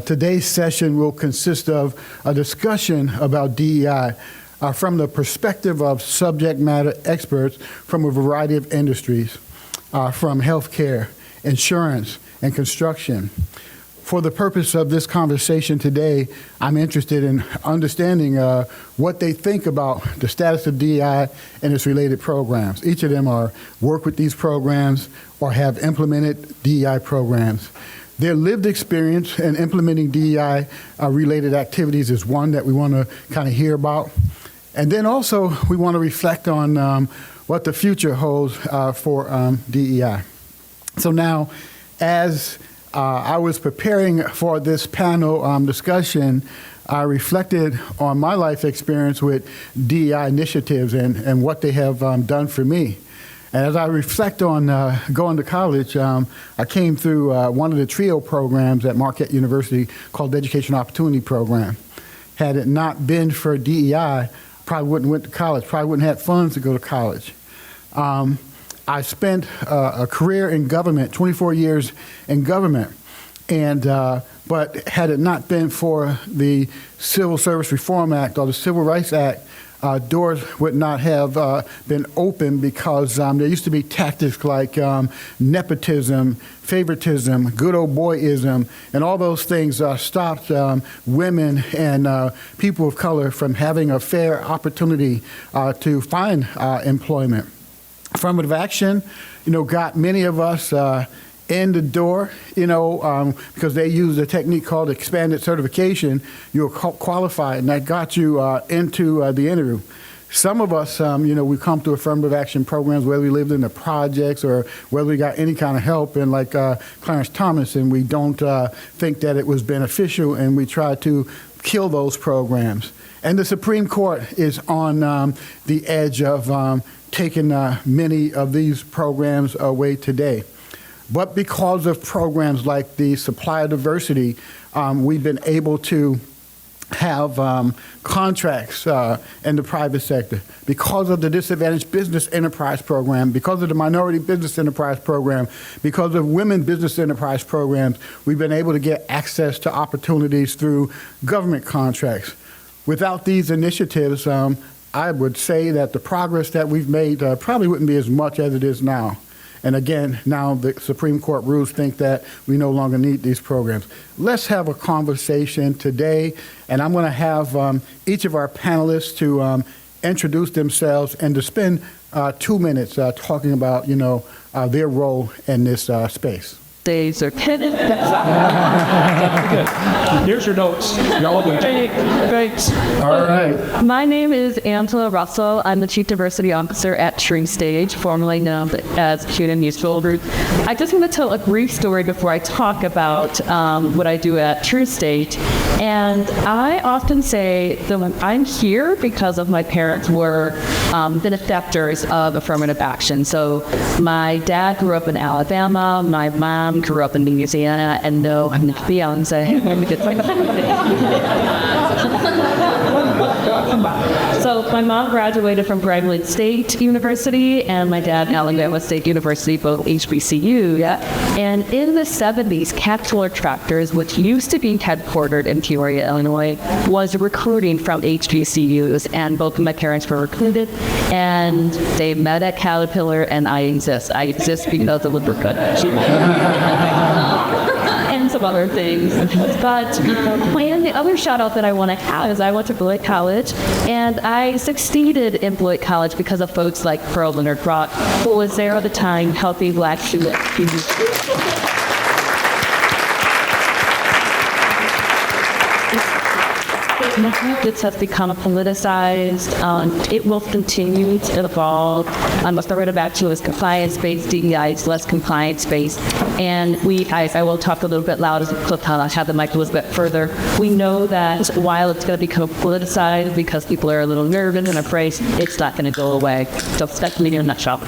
Today's session will consist of a discussion about DEI from the perspective of subject matter experts from a variety of industries, from healthcare, insurance, and construction. For the purpose of this conversation today, I'm interested in understanding what they think about the status of DEI and its related programs. Each of them work with these programs or have implemented DEI programs. Their lived experience in implementing DEI related activities is one that we want to kind of hear about. And then also we want to reflect on what the future holds for DEI. So now, as I was preparing for this panel discussion, I reflected on my life experience with DEI initiatives and what they have done for me. And as I reflect on going to college, I came through one of the TRIO programs at Marquette University called the Education Opportunity Program. Had it not been for DEI, probably wouldn't went to college, probably wouldn't have funds to go to college. I spent a career in government, 24 years in government, and but had it not been for the Civil Service Reform Act or the Civil Rights Act, doors would not have been open because there used to be tactics like nepotism, favoritism, good old boyism, and all those things stopped women and people of color from having a fair opportunity to find employment. Affirmative action, got many of us in the door, because they use a technique called expanded certification. You were qualified, and that got you into the interview. Some of us, we come through affirmative action programs, whether we lived in the projects or whether we got any kind of help, and like Clarence Thomas, and we don't think that it was beneficial, and we try to kill those programs. And the Supreme Court is on the edge of taking many of these programs away today. But because of programs like the supplier diversity, we've been able to have contracts in the private sector. Because of the Disadvantaged Business Enterprise Program, because of the Minority Business Enterprise Program, because of Women Business Enterprise Programs, we've been able to get access to opportunities through government contracts. Without these initiatives, I would say that the progress that we've made probably wouldn't be as much as it is now. And again, now the Supreme Court rules think that we no longer need these programs. Let's have a conversation today, and I'm going to have each of our panelists to introduce themselves and to spend 2 minutes talking about, their role in this space. Days are Good. Here's your notes. Y'all do. Thanks. All right. My name is Angela Russell. I'm the Chief Diversity Officer at Tree Stage, formerly known as Student Mutual Group. I just want to tell a brief story before I talk about what I do at True Stage. And I often say that I'm here because of my parents were benefactors of affirmative action. So my dad grew up in Alabama. My mom grew up in Louisiana, and no, I'm not Beyonce. So my mom graduated from Grambling State University, and my dad Alabama State University, both HBCU. Yeah. And in the 70s, Caterpillar Tractors, which used to be headquartered in Peoria, Illinois, was recruiting from HBCUs, and both of my parents were recruited, and they met at Caterpillar, and I exist. I exist because of lubricant. And some other things. But the other shout out that I want to have is I went to Beloit College, and I succeeded in Beloit College because of folks like Pearl Leonard Brock, who was there at the time helping Black students. This has become politicized. It will continue to evolve. Affirmative action is compliance-based, DEI is less compliance-based. And I will talk a little bit louder, I'll have the mic a little bit further. We know that while it's going to become politicized because people are a little nervous and afraid, it's not going to go away. So that's me in a nutshell.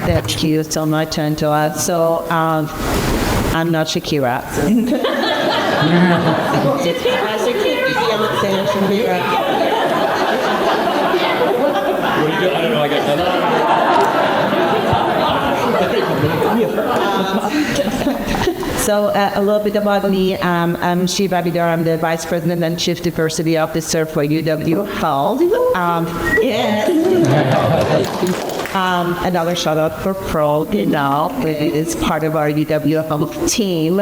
That's cute. It's on my turn to ask. So, I'm not Shakira. So a little bit about me. I'm Shiva Bidar. I'm the Vice President and Chief Diversity Officer for UW Health. Another shout out for Pro now is part of our UW Health team.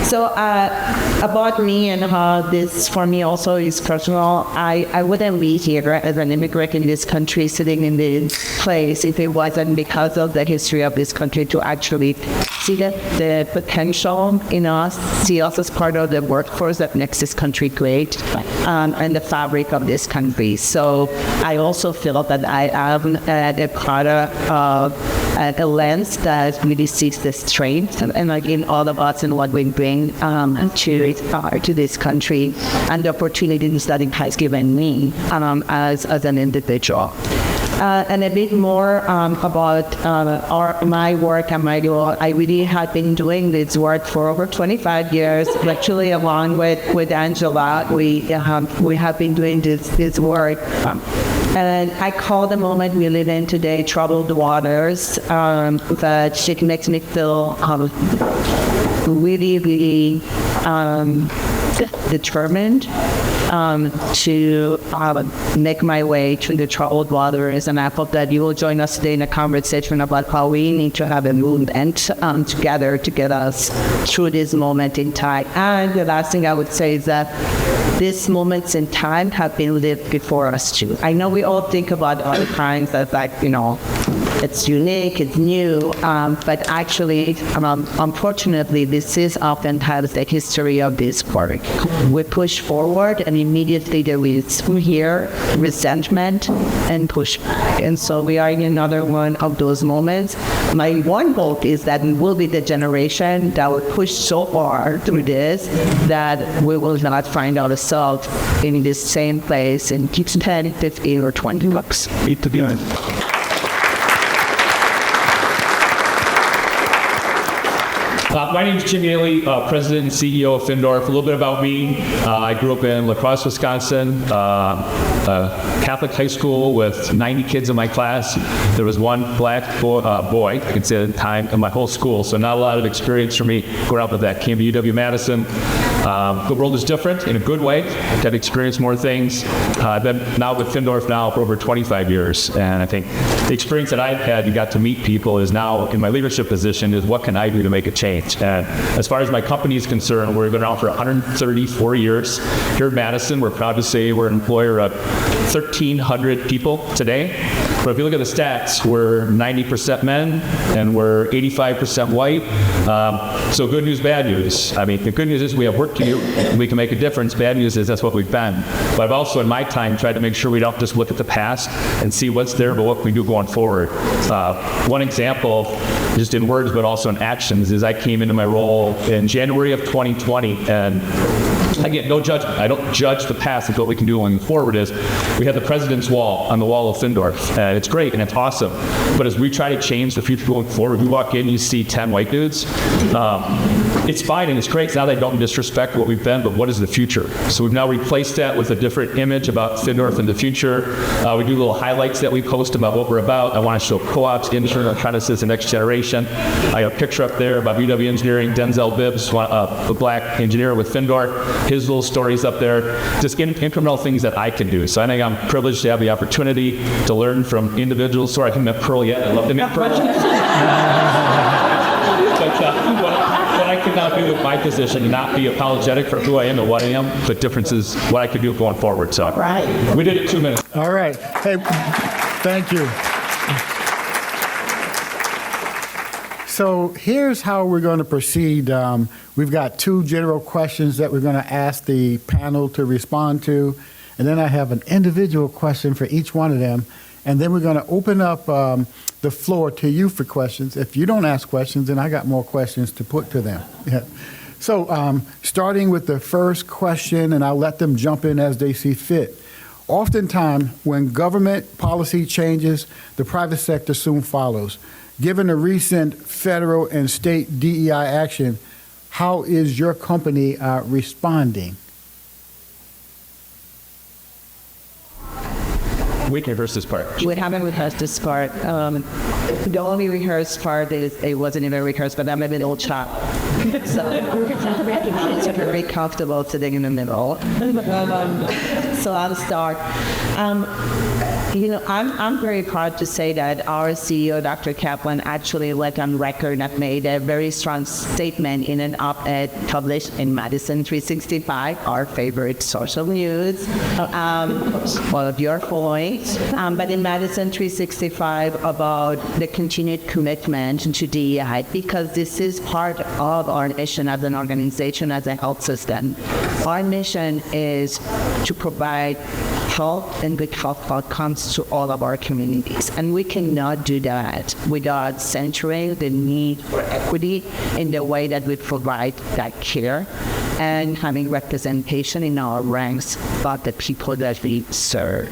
So about me and how this for me also is personal, I wouldn't be here as an immigrant in this country sitting in this place if it wasn't because of the history of this country to actually see the potential in us, see us as part of the workforce that makes this country great, and the fabric of this country. So I also feel that I am a product of a lens that really sees the strength and in all of us and what we bring to this country and the opportunities that it has given me as an individual. And a bit more about my work and my role. I really have been doing this work for over 25 years. Actually, along with Angela, we have been doing this work. And I call the moment we live in today troubled waters. That it makes me feel really, really determined to make my way through the troubled waters. And I hope that you will join us today in a conversation about how we need to have a movement together to get us through this moment in time. And the last thing I would say is that these moments in time have been lived before us too. I know we all think about other times as it's unique, it's new, but actually, unfortunately, this is oftentimes the history of this work. We push forward and immediately there is here resentment and pushback. And so we are in another one of those moments. My one hope is that we will be the generation that will push so hard through this that we will not find ourselves in this same place in 10, 15, or 20 bucks. My name is Jim Yaley, President and CEO of Findorf. A little bit about me. I grew up in La Crosse, Wisconsin, Catholic high school with 90 kids in my class. There was one black boy, I could say at the time, in my whole school, so not a lot of experience for me growing up with that. Came to UW-Madison. The world is different in a good way. I've experienced more things. I've been now with Findorf now for over 25 years, and I think the experience that I've had, you got to meet people, is now in my leadership position is what can I do to make a change. And as far as my company is concerned, we've been around for 134 years. Here in Madison, we're proud to say we're an employer of 1,300 people today. But if you look at the stats, we're 90% men and we're 85% white. So good news, bad news. I mean, the good news is we have work to do and we can make a difference. Bad news is that's what we've been. But I've also, in my time, tried to make sure we don't just look at the past and see what's there, but what can we do going forward. One example, just in words, but also in actions, is I came into my role in January of 2020, and I get no judgment. I don't judge the past. What we can do going forward is we have the President's Wall on the wall of Findorf, and it's great and it's awesome. But as we try to change the future going forward, we walk in and you see 10 white dudes. It's fine and it's great. Now they don't disrespect what we've been, but what is the future? So we've now replaced that with a different image about Findorf in the future. We do little highlights that we post about what we're about. I want to show co-ops, intern apprentices, and next generation. I have a picture up there about UW Engineering, Denzel Bibbs, a black engineer with Findorf. His little stories up there, just incremental things that I can do. So I think I'm privileged to have the opportunity to learn from individuals. Sorry, I haven't met Pearl yet. I love to meet Pearl. What I could not do with my position, not be apologetic for who I am and what I am, but difference is what I could do going forward. So Right. We did it 2 minutes. All right. Hey, thank you. So here's how we're going to proceed. We've got 2 general questions that we're going to ask the panel to respond to, and then I have an individual question for each one of them, and then we're going to open up the floor to you for questions. If you don't ask questions, then I got more questions to put to them. Yeah. So starting with the first question, and I'll let them jump in as they see fit. Oftentimes, when government policy changes, the private sector soon follows. Given the recent federal and state DEI action, how is your company responding? We can rehearse this part. We haven't rehearsed this part. The only rehearsed part is, it wasn't even rehearsed, but I'm a little chopped. So I'm very comfortable sitting in the middle. So I'll start. I'm very proud to say that our CEO, Dr. Kaplan, actually went on record and made a very strong statement in an op-ed published in Madison 365, our favorite social news, all of your following, but in Madison 365 about the continued commitment to DEI, because this is part of our mission as an organization, as a health system. Our mission is to provide health and good health outcomes to all of our communities. And we cannot do that without centering the need for equity in the way that we provide that care and having representation in our ranks about the people that we serve.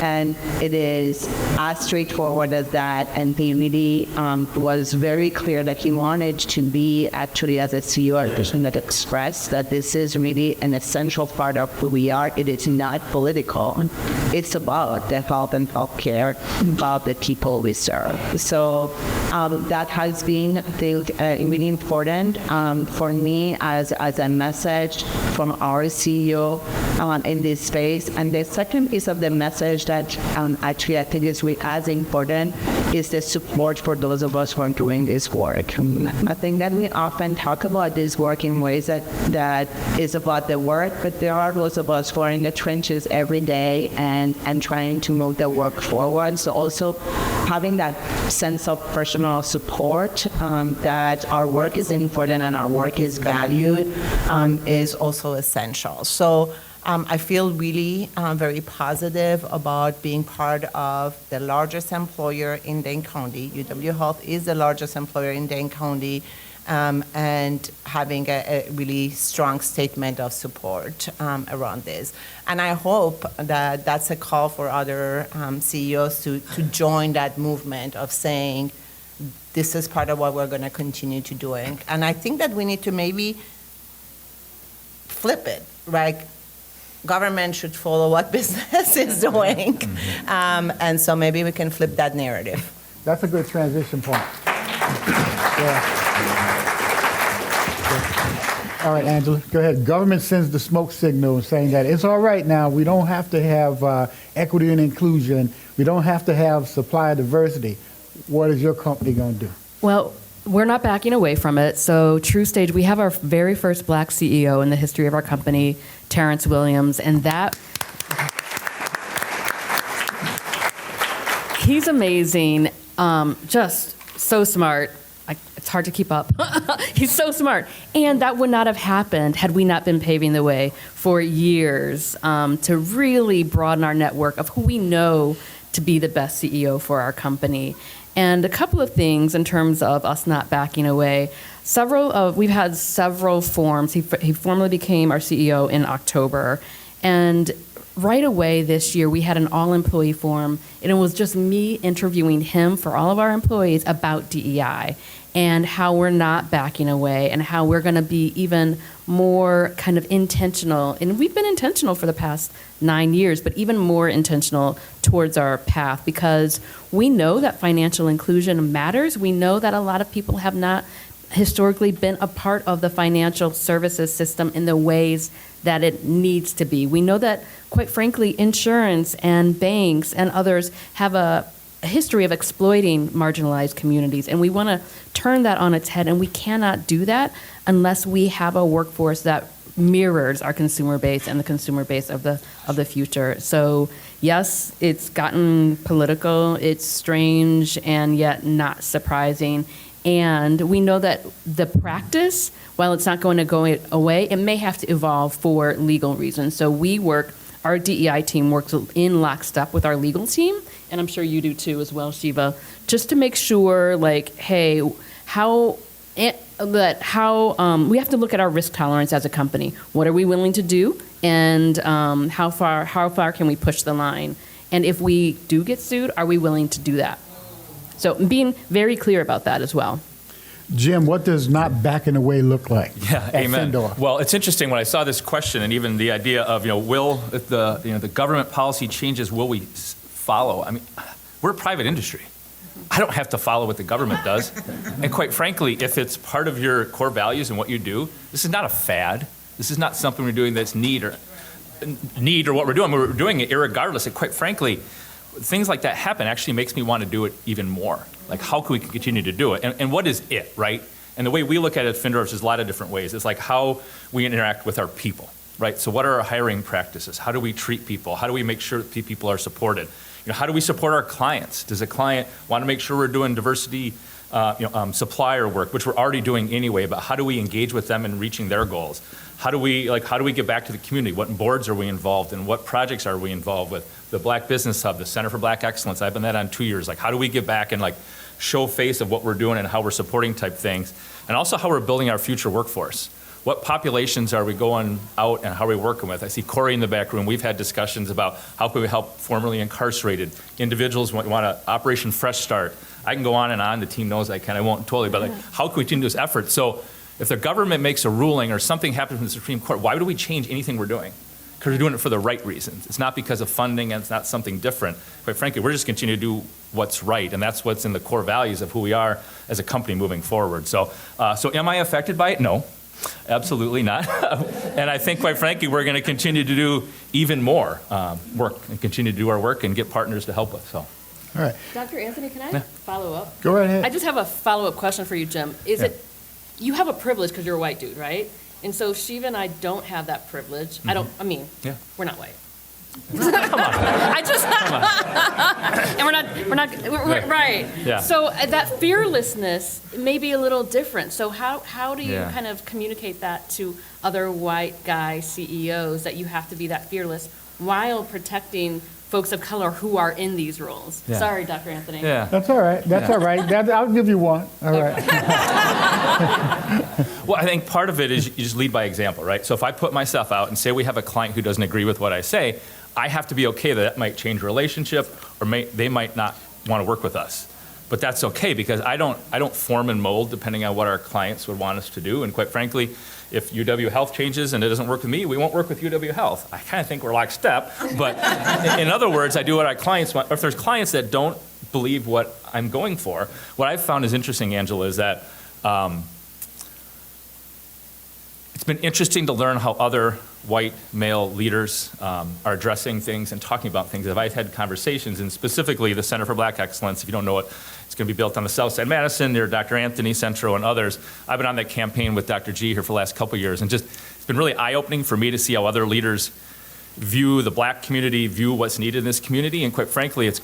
And it is as straightforward as that. And he really was very clear that he wanted to be actually as a CEO, a person that expressed that this is really an essential part of who we are. It is not political. It's about the health and health care, about the people we serve. So that has been, I think, really important for me as a message from our CEO in this space. And the second piece of the message that actually I think is really as important is the support for those of us who are doing this work. I think that we often talk about this work in ways that is about the work, but there are those of us who are in the trenches every day and trying to move the work forward. So also having that sense of personal support that our work is important and our work is valued is also essential. So I feel really very positive about being part of the largest employer in Dane County. UW Health is the largest employer in Dane County, and having a really strong statement of support around this. And I hope that that's a call for other CEOs to join that movement of saying, this is part of what we're going to continue to doing. And I think that we need to maybe flip it, right? Government should follow what business is doing. And so maybe we can flip that narrative. That's a good transition point. Yeah. All right, Angela, go ahead. Government sends the smoke signal saying that it's all right now. We don't have to have equity and inclusion. We don't have to have supplier diversity. What is your company going to do? Well, we're not backing away from it. So TrueStage, we have our very first black CEO in the history of our company, Terrence Williams, and that he's amazing, just so smart. It's hard to keep up. He's so smart. And that would not have happened had we not been paving the way for years to really broaden our network of who we know to be the best CEO for our company. And a couple of things in terms of us not backing away. We've had several forums. He formally became our CEO in October. And right away this year, we had an all-employee forum, and it was just me interviewing him for all of our employees about DEI and how we're not backing away and how we're going to be even more kind of intentional. And we've been intentional for the past 9 years, but even more intentional towards our path, because we know that financial inclusion matters. We know that a lot of people have not historically been a part of the financial services system in the ways that it needs to be. We know that, quite frankly, insurance and banks and others have a history of exploiting marginalized communities, and we want to turn that on its head, and we cannot do that unless we have a workforce that mirrors our consumer base and the consumer base of the future. So yes, it's gotten political, it's strange, and yet not surprising. And we know that the practice, while it's not going to go away, it may have to evolve for legal reasons. So our DEI team works in lockstep with our legal team, and I'm sure you do too as well, Shiva, just to make sure, like, hey, we have to look at our risk tolerance as a company. What are we willing to do, and how far can we push the line? And if we do get sued, are we willing to do that? So being very clear about that as well. Jim, what does not backing away look like? Yeah, amen. Findor? Well, it's interesting when I saw this question, and even the idea of, will the government policy changes, will we follow? I mean, we're a private industry. I don't have to follow what the government does. And quite frankly, if it's part of your core values and what you do, this is not a fad. This is not something we're doing that's need or what we're doing. We're doing it irregardless. And quite frankly, things like that happen actually makes me want to do it even more. Like, how can we continue to do it? And what is it, right? And the way we look at it at Findorf is a lot of different ways. It's like how we interact with our people, right? So what are our hiring practices? How do we treat people? How do we make sure that people are supported? How do we support our clients? Does a client want to make sure we're doing diversity supplier work, which we're already doing anyway, but how do we engage with them in reaching their goals? How do we get back to the community? What boards are we involved in? What projects are we involved with? The Black Business Hub, the Center for Black Excellence, I've been that on 2 years. Like, how do we get back and show face of what we're doing and how we're supporting type things? And also how we're building our future workforce. What populations are we going out and how are we working with? I see Corey in the back room. We've had discussions about how can we help formerly incarcerated individuals want an Operation Fresh Start. I can go on and on. The team knows I can. I won't totally. But how can we continue this effort? So if the government makes a ruling or something happens in the Supreme Court, why would we change anything we're doing? Because we're doing it for the right reasons. It's not because of funding and it's not something different. Quite frankly, we're just continuing to do what's right. And that's what's in the core values of who we are as a company moving forward. So am I affected by it? No. Absolutely not. And I think, quite frankly, we're going to continue to do even more work and continue to do our work and get partners to help us. So, All right. Dr. Anthony, can I follow up? Go right ahead. I just have a follow-up question for you, Jim. Is it, you have a privilege because you're a white dude, right? And so Shiva and I don't have that privilege. Yeah. We're not white. Come on. We're right. Yeah. So that fearlessness may be a little different. So how do you kind of communicate that to other white guy CEOs that you have to be that fearless while protecting folks of color who are in these roles? Yeah. Sorry, Dr. Anthony. yeah. That's all right. That's all right. I'll give you one. All right. Well, I think part of it is you just lead by example, right? So if I put myself out and say we have a client who doesn't agree with what I say, I have to be okay that might change a relationship or they might not want to work with us. But that's okay because I don't form and mold depending on what our clients would want us to do. And quite frankly, if UW Health changes and it doesn't work with me, we won't work with UW Health. I kind of think we're lockstep. But in other words, I do what our clients want. Or if there's clients that don't believe what I'm going for, what I've found is interesting, Angela, is that it's been interesting to learn how other white male leaders are addressing things and talking about things. I've had conversations, and specifically the Center for Black Excellence, if you don't know it, it's going to be built on the South Side Madison near Dr. Anthony Centro and others. I've been on that campaign with Dr. G here for the last couple of years, and just it's been really eye-opening for me to see how other leaders view the black community, view what's needed in this community, and quite frankly, it's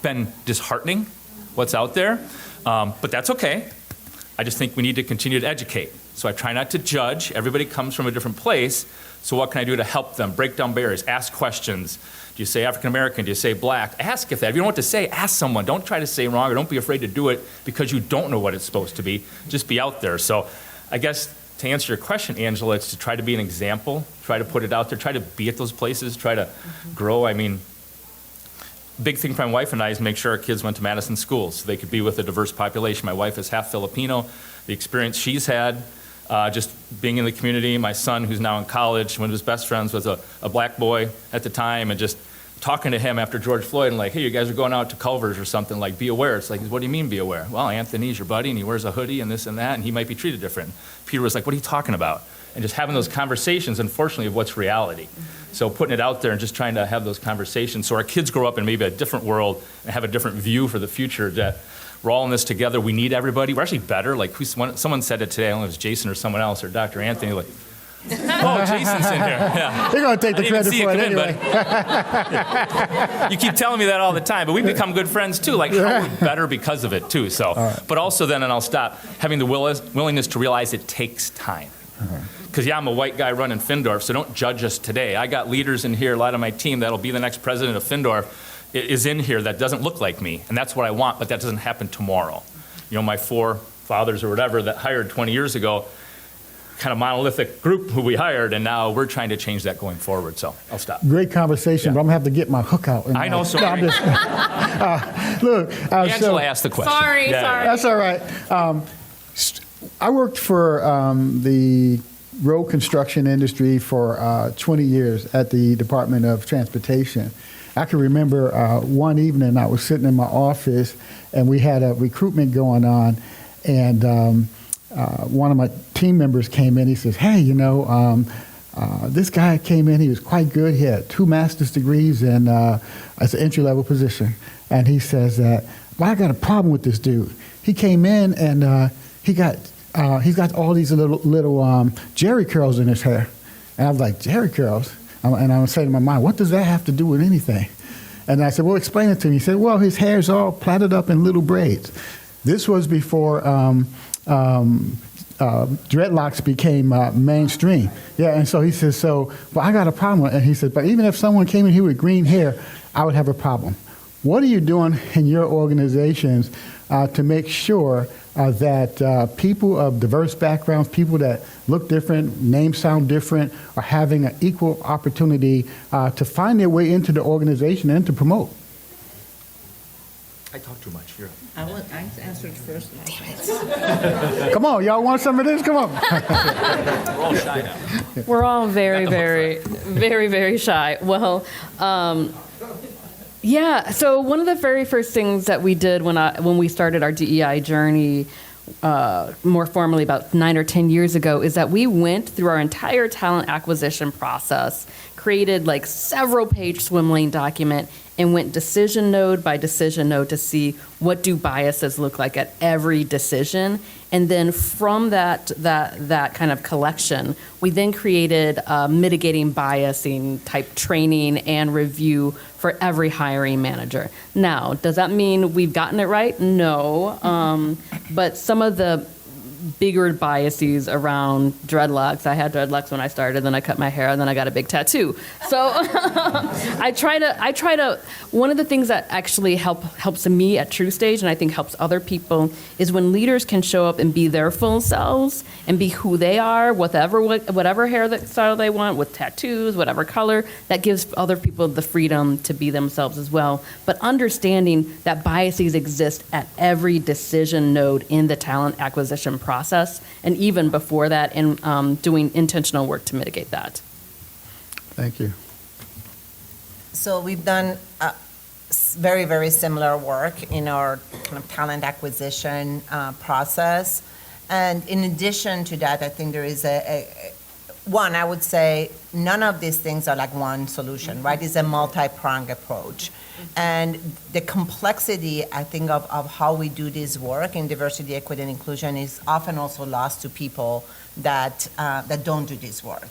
been disheartening what's out there, but that's okay. I just think we need to continue to educate. So I try not to judge. Everybody comes from a different place. So what can I do to help them? Break down barriers, ask questions. Do you say African American? Do you say black? Ask if that. If you don't know what to say, ask someone. Don't try to say wrong or don't be afraid to do it because you don't know what it's supposed to be. Just be out there. So I guess to answer your question, Angela, it's to try to be an example, try to put it out there, try to be at those places, try to grow. I mean, big thing for my wife and I is make sure our kids went to Madison schools so they could be with a diverse population. My wife is half Filipino. The experience she's had, just being in the community, my son who's now in college, one of his best friends was a black boy at the time, and just talking to him after George Floyd and like, hey, you guys are going out to Culver's or something, like, be aware. It's like, what do you mean be aware? Well, Anthony's your buddy and he wears a hoodie and this and that and he might be treated different. Peter was like, what are you talking about? And just having those conversations, unfortunately, of what's reality. So putting it out there and just trying to have those conversations so our kids grow up in maybe a different world and have a different view for the future, that we're all in this together. We need everybody. We're actually better. Like someone said it today, I don't know if it was Jason or someone else or Dr. Anthony, like, oh, Jason's in here. Yeah. They're going to take the credit for it anyway. You keep telling me that all the time, but we've become good friends too. Like, how are we better because of it too? So, but also then, and I'll stop, having the willingness to realize it takes time. Because I'm a white guy running Findorf, so don't judge us today. I got leaders in here, a lot of my team that'll be the next president of Findorf is in here that doesn't look like me, and that's what I want, but that doesn't happen tomorrow. You know, my forefathers or whatever that hired 20 years ago, kind of monolithic group who we hired, and now we're trying to change that going forward, so I'll stop. Great conversation, but I'm going to have to get my hook out. I know, sorry. Look, Angela asked the question. Sorry. That's all right. I worked for the road construction industry for 20 years at the Department of Transportation. I can remember one evening I was sitting in my office and we had a recruitment going on, and one of my team members came in. He says, "Hey, this guy came in. He was quite good. He had 2 master's degrees and as an entry-level position." And he says that, "Well, I got a problem with this dude. He came in and he's got all these little jerry curls in his hair." And I was like, "Jerry curls?" And I was saying in my mind, "What does that have to do with anything?" And I said, "Well, explain it to me." He said, "Well, his hair's all plaited up in little braids." This was before dreadlocks became mainstream. Yeah, and so he says, well, I got a problem with it. And he said, "But even if someone came in here with green hair, I would have a problem." What are you doing in your organizations to make sure that people of diverse backgrounds, people that look different, names sound different, are having an equal opportunity to find their way into the organization and to promote? I talk too much. You're I answered first. Come on, y'all want some of this? Come on. We're all shy now. We're all very, very, very, very shy. Well, yeah, so one of the very first things that we did when we started our DEI journey more formally about 9 or 10 years ago is that we went through our entire talent acquisition process, created like several page swim lane document, and went decision node by decision node to see what do biases look like at every decision. And then from that kind of collection, we then created mitigating biasing type training and review for every hiring manager. Now, does that mean we've gotten it right? No. But some of the bigger biases around dreadlocks. I had dreadlocks when I started, then I cut my hair, and then I got a big tattoo. So I try to, one of the things that actually helps me at True Stage, and I think helps other people, is when leaders can show up and be their full selves and be who they are, whatever hair style they want, with tattoos, whatever color, that gives other people the freedom to be themselves as well. But understanding that biases exist at every decision node in the talent acquisition process, and even before that, and doing intentional work to mitigate that. Thank you. So we've done very, very similar work in our kind of talent acquisition process. And in addition to that, I think there is one, I would say none of these things are like one solution, right? It's a multi-pronged approach. And the complexity, I think, of how we do this work in diversity, equity, and inclusion is often also lost to people that don't do this work.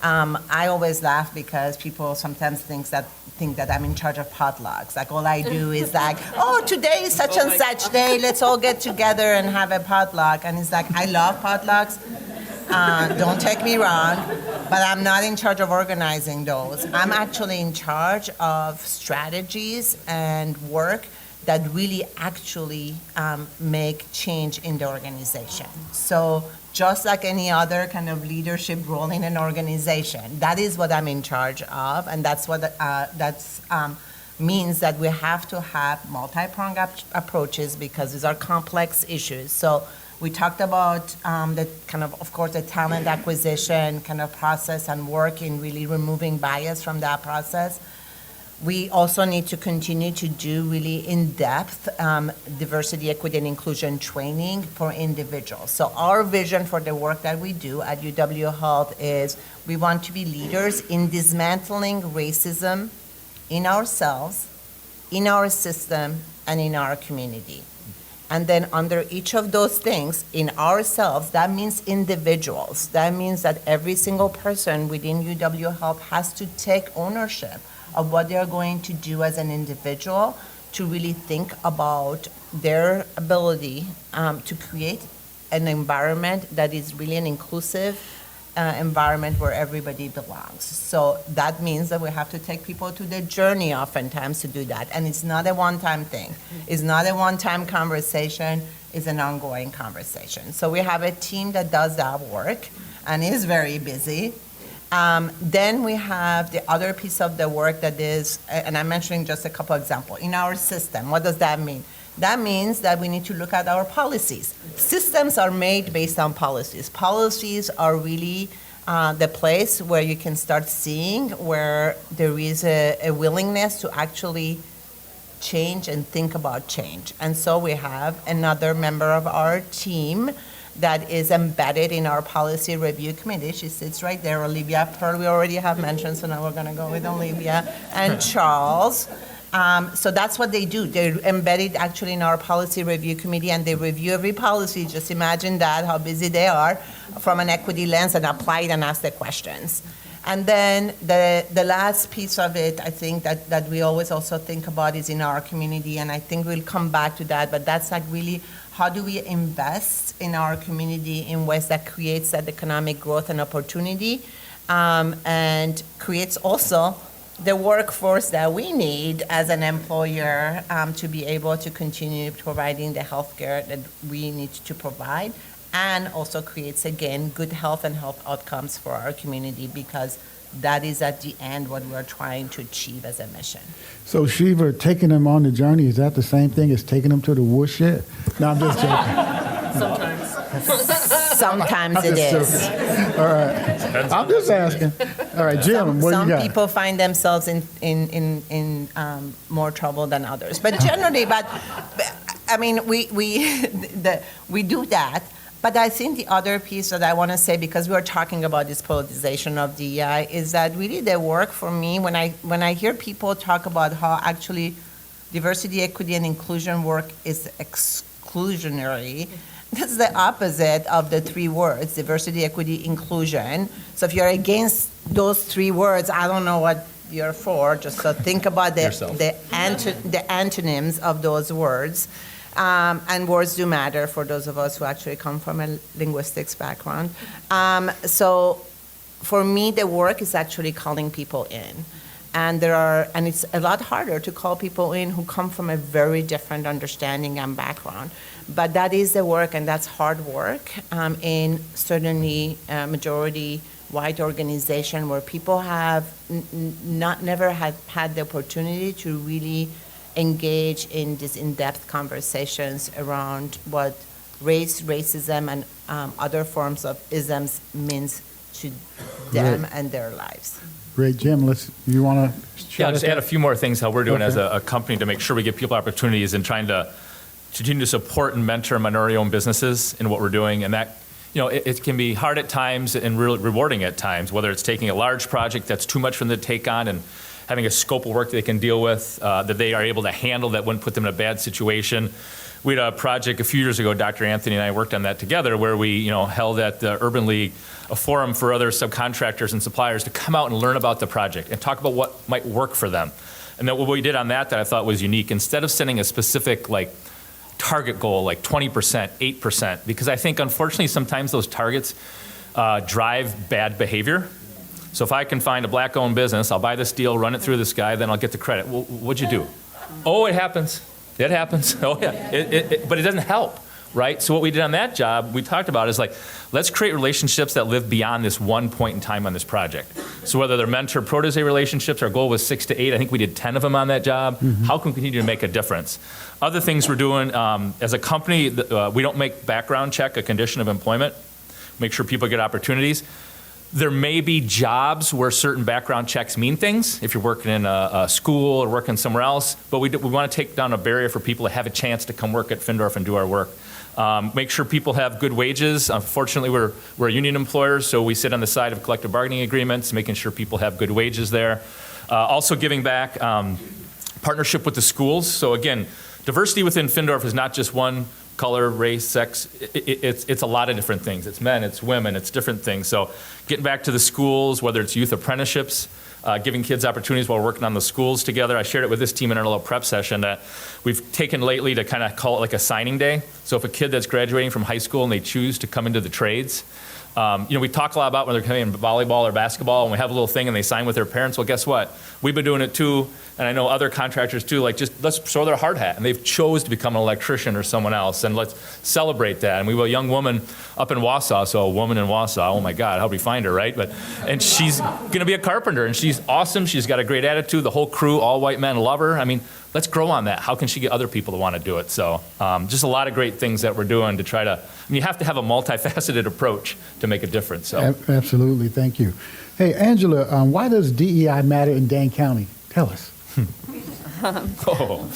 I always laugh because people sometimes think that I'm in charge of potlucks. Like all I do is like, "Oh, today is such and such day. Let's all get together and have a potluck." And it's like, I love potlucks. Don't take me wrong, but I'm not in charge of organizing those. I'm actually in charge of strategies and work that really actually make change in the organization. So just like any other kind of leadership role in an organization, that is what I'm in charge of, and that's what means that we have to have multi-pronged approaches because these are complex issues. So we talked about the kind of course, the talent acquisition kind of process and work in really removing bias from that process. We also need to continue to do really in-depth diversity, equity, and inclusion training for individuals. So our vision for the work that we do at UW Health is we want to be leaders in dismantling racism in ourselves, in our system, and in our community. And then under each of those things, in ourselves, that means individuals. That means that every single person within UW Health has to take ownership of what they're going to do as an individual to really think about their ability to create an environment that is really an inclusive environment where everybody belongs. So that means that we have to take people to the journey oftentimes to do that. And it's not a one-time thing. It's not a one-time conversation. It's an ongoing conversation. So we have a team that does that work and is very busy. Then we have the other piece of the work that is, and I'm mentioning just a couple examples, in our system. What does that mean? That means that we need to look at our policies. Systems are made based on policies. Policies are really the place where you can start seeing where there is a willingness to actually change and think about change. And so we have another member of our team that is embedded in our policy review committee. She sits right there, Olivia Pearl, we already have mentioned, so now we're gonna go with Olivia, and Charles. So that's what they do. They're embedded actually in our policy review committee, and they review every policy. Just imagine that, how busy they are from an equity lens, and apply it and ask the questions. And then the last piece of it, I think that we always also think about is in our community, and I think we'll come back to that, but that's like really, how do we invest in our community in ways that creates that economic growth and opportunity, and creates also the workforce that we need as an employer to be able to continue providing the healthcare that we need to provide, and also creates, again, good health and health outcomes for our community, because that is at the end what we're trying to achieve as a mission. So Shiva, taking them on the journey, is that the same thing as taking them to the woodshed? No, I'm just joking. Sometimes it is. All right. I'm just asking. All right, Jim, what do you got? Some people find themselves in more trouble than others. But generally, I mean, we do that. But I think the other piece that I want to say, because we are talking about this politicization of DEI, is that really the work for me, when I hear people talk about how actually diversity, equity, and inclusion work is exclusionary, that's the opposite of the three words, diversity, equity, inclusion. So if you're against those three words, I don't know what you're for, just so think about the antonyms of those words. And words do matter for those of us who actually come from a linguistics background. So for me, the work is actually calling people in. And it's a lot harder to call people in who come from a very different understanding and background. But that is the work, and that's hard work in certainly majority white organization where people have never had the opportunity to really engage in these in-depth conversations around what race, racism, and other forms of isms means to them and their lives. Great, Jim. You want to? Yeah, I'll just add a few more things how we're doing as a company to make sure we give people opportunities and trying to continue to support and mentor minority-owned businesses in what we're doing. And that, it can be hard at times and really rewarding at times, whether it's taking a large project that's too much for them to take on and having a scope of work that they can deal with, that they are able to handle, that wouldn't put them in a bad situation. We had a project a few years ago, Dr. Anthony and I worked on that together, where we held at the Urban League a forum for other subcontractors and suppliers to come out and learn about the project and talk about what might work for them. And then what we did on that I thought was unique, instead of setting a specific target goal, like 20%, 8%, because I think unfortunately sometimes those targets drive bad behavior. So if I can find a black-owned business, I'll buy this deal, run it through this guy, then I'll get the credit. Well, what'd you do? Oh, it happens. It happens. Oh, yeah. But it doesn't help, right? So what we did on that job, we talked about is let's create relationships that live beyond this one point in time on this project. So whether they're mentor-protege relationships, our goal was 6 to 8. I think we did 10 of them on that job. Mm-hmm. How can we continue to make a difference? Other things we're doing, as a company, we don't make background check a condition of employment. Make sure people get opportunities. There may be jobs where certain background checks mean things, if you're working in a school or working somewhere else, but we want to take down a barrier for people to have a chance to come work at Findorff and do our work. Make sure people have good wages. Unfortunately, we're a union employer, so we sit on the side of collective bargaining agreements, making sure people have good wages there. Also giving back, partnership with the schools. So again, diversity within Findorff is not just one color, race, sex, it's a lot of different things. It's men, it's women, it's different things. So getting back to the schools, whether it's youth apprenticeships, giving kids opportunities while working on the schools together. I shared it with this team in our little prep session that we've taken lately to kind of call it like a signing day. So if a kid that's graduating from high school and they choose to come into the trades, we talk a lot about when they're coming in volleyball or basketball, and we have a little thing and they sign with their parents. Well, guess what? We've been doing it too, and I know other contractors too, just let's throw their hard hat. And they've chose to become an electrician or someone else, and let's celebrate that. And we have a young woman up in Wausau, so a woman in Wausau, oh my God, how'd we find her, right? And she's gonna be a carpenter, and she's awesome. She's got a great attitude. The whole crew, all white men, love her. I mean, let's grow on that. How can she get other people to want to do it? So just a lot of great things that we're doing to try to, I mean, you have to have a multifaceted approach to make a difference. So. Absolutely, thank you. Hey, Angela, why does DEI matter in Dane County? Tell us.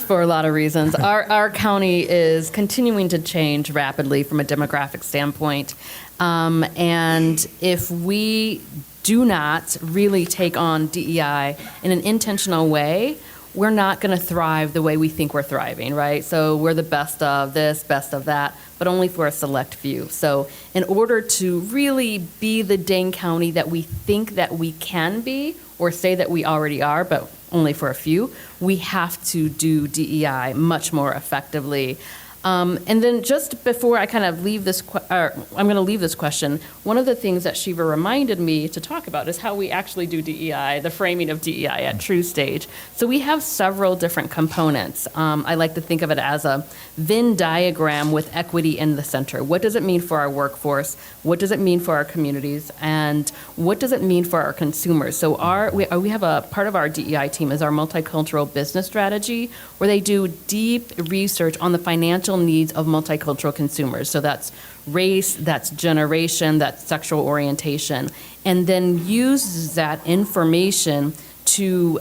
For a lot of reasons. Our county is continuing to change rapidly from a demographic standpoint. And if we do not really take on DEI in an intentional way, we're not going to thrive the way we think we're thriving, right? So we're the best of this, best of that, but only for a select few. So in order to really be the Dane County that we think that we can be, or say that we already are, but only for a few, we have to do DEI much more effectively. And then just before I kind of leave this, I'm going to leave this question, one of the things that Shiva reminded me to talk about is how we actually do DEI, the framing of DEI at True Stage. So we have several different components. I like to think of it as a Venn diagram with equity in the center. What does it mean for our workforce? What does it mean for our communities? And what does it mean for our consumers? So we have a part of our DEI team is our multicultural business strategy, where they do deep research on the financial needs of multicultural consumers. So that's race, that's generation, that's sexual orientation, and then uses that information to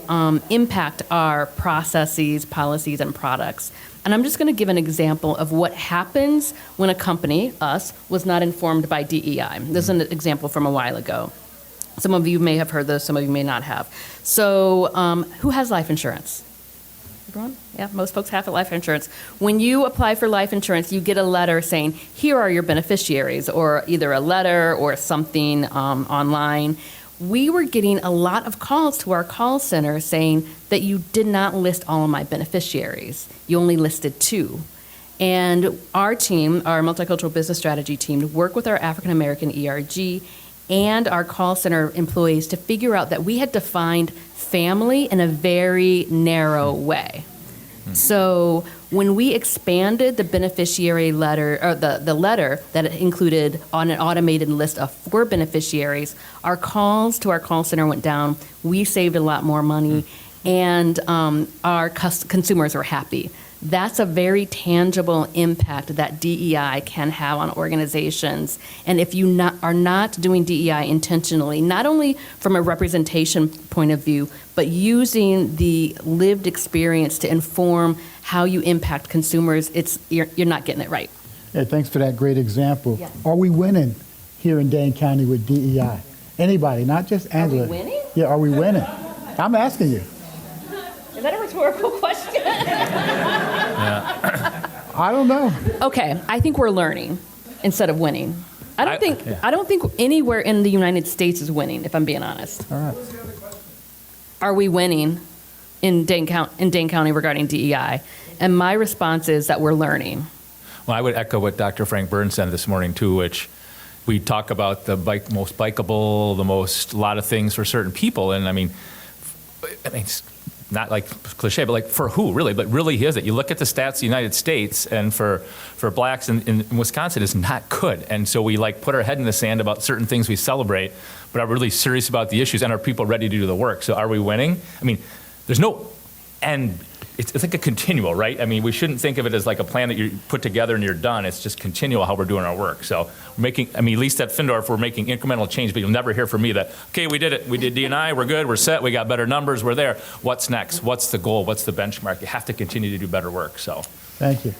impact our processes, policies, and products. And I'm just going to give an example of what happens when a company, us, was not informed by DEI. This is an example from a while ago. Some of you may have heard this, some of you may not have. So who has life insurance? Everyone? Yeah, most folks have life insurance. When you apply for life insurance, you get a letter saying, here are your beneficiaries, or either a letter or something online. We were getting a lot of calls to our call center saying that you did not list all of my beneficiaries. You only listed 2. And our team, our multicultural business strategy team, to work with our African American ERG and our call center employees to figure out that we had defined family in a very narrow way. So when we expanded the beneficiary letter, or the letter that included on an automated list of 4 beneficiaries, our calls to our call center went down. We saved a lot more money, and our consumers were happy. That's a very tangible impact that DEI can have on organizations. And if you are not doing DEI intentionally, not only from a representation point of view, but using the lived experience to inform how you impact consumers, you're not getting it right. Hey, thanks for that great example. Yeah. Are we winning here in Dane County with DEI? Anybody, not just Angela. Are we winning? Yeah, are we winning? I'm asking you. Is that a rhetorical question? I don't know. Okay, I think we're learning instead of winning. I don't think anywhere in the United States is winning, if I'm being honest. All right. Are we winning in Dane County regarding DEI? And my response is that we're learning. Well, I would echo what Dr. Frank Burns said this morning, too, which we talk about the most bikeable, a lot of things for certain people. And I mean, it's not like cliche, but like for who, really? But really is it? You look at the stats of the United States, and for blacks in Wisconsin, it's not good. And so we like put our head in the sand about certain things we celebrate, but are really serious about the issues, and are people ready to do the work? So are we winning? I mean, there's no end. It's like a continual, right? I mean, we shouldn't think of it as like a plan that you put together and you're done. It's just continual how we're doing our work. So at least at Findorf, we're making incremental change, but you'll never hear from me that, okay, we did it. We did D&I, we're good, we're set, we got better numbers, we're there. What's next? What's the goal? What's the benchmark? You have to continue to do better work, so. Thank you.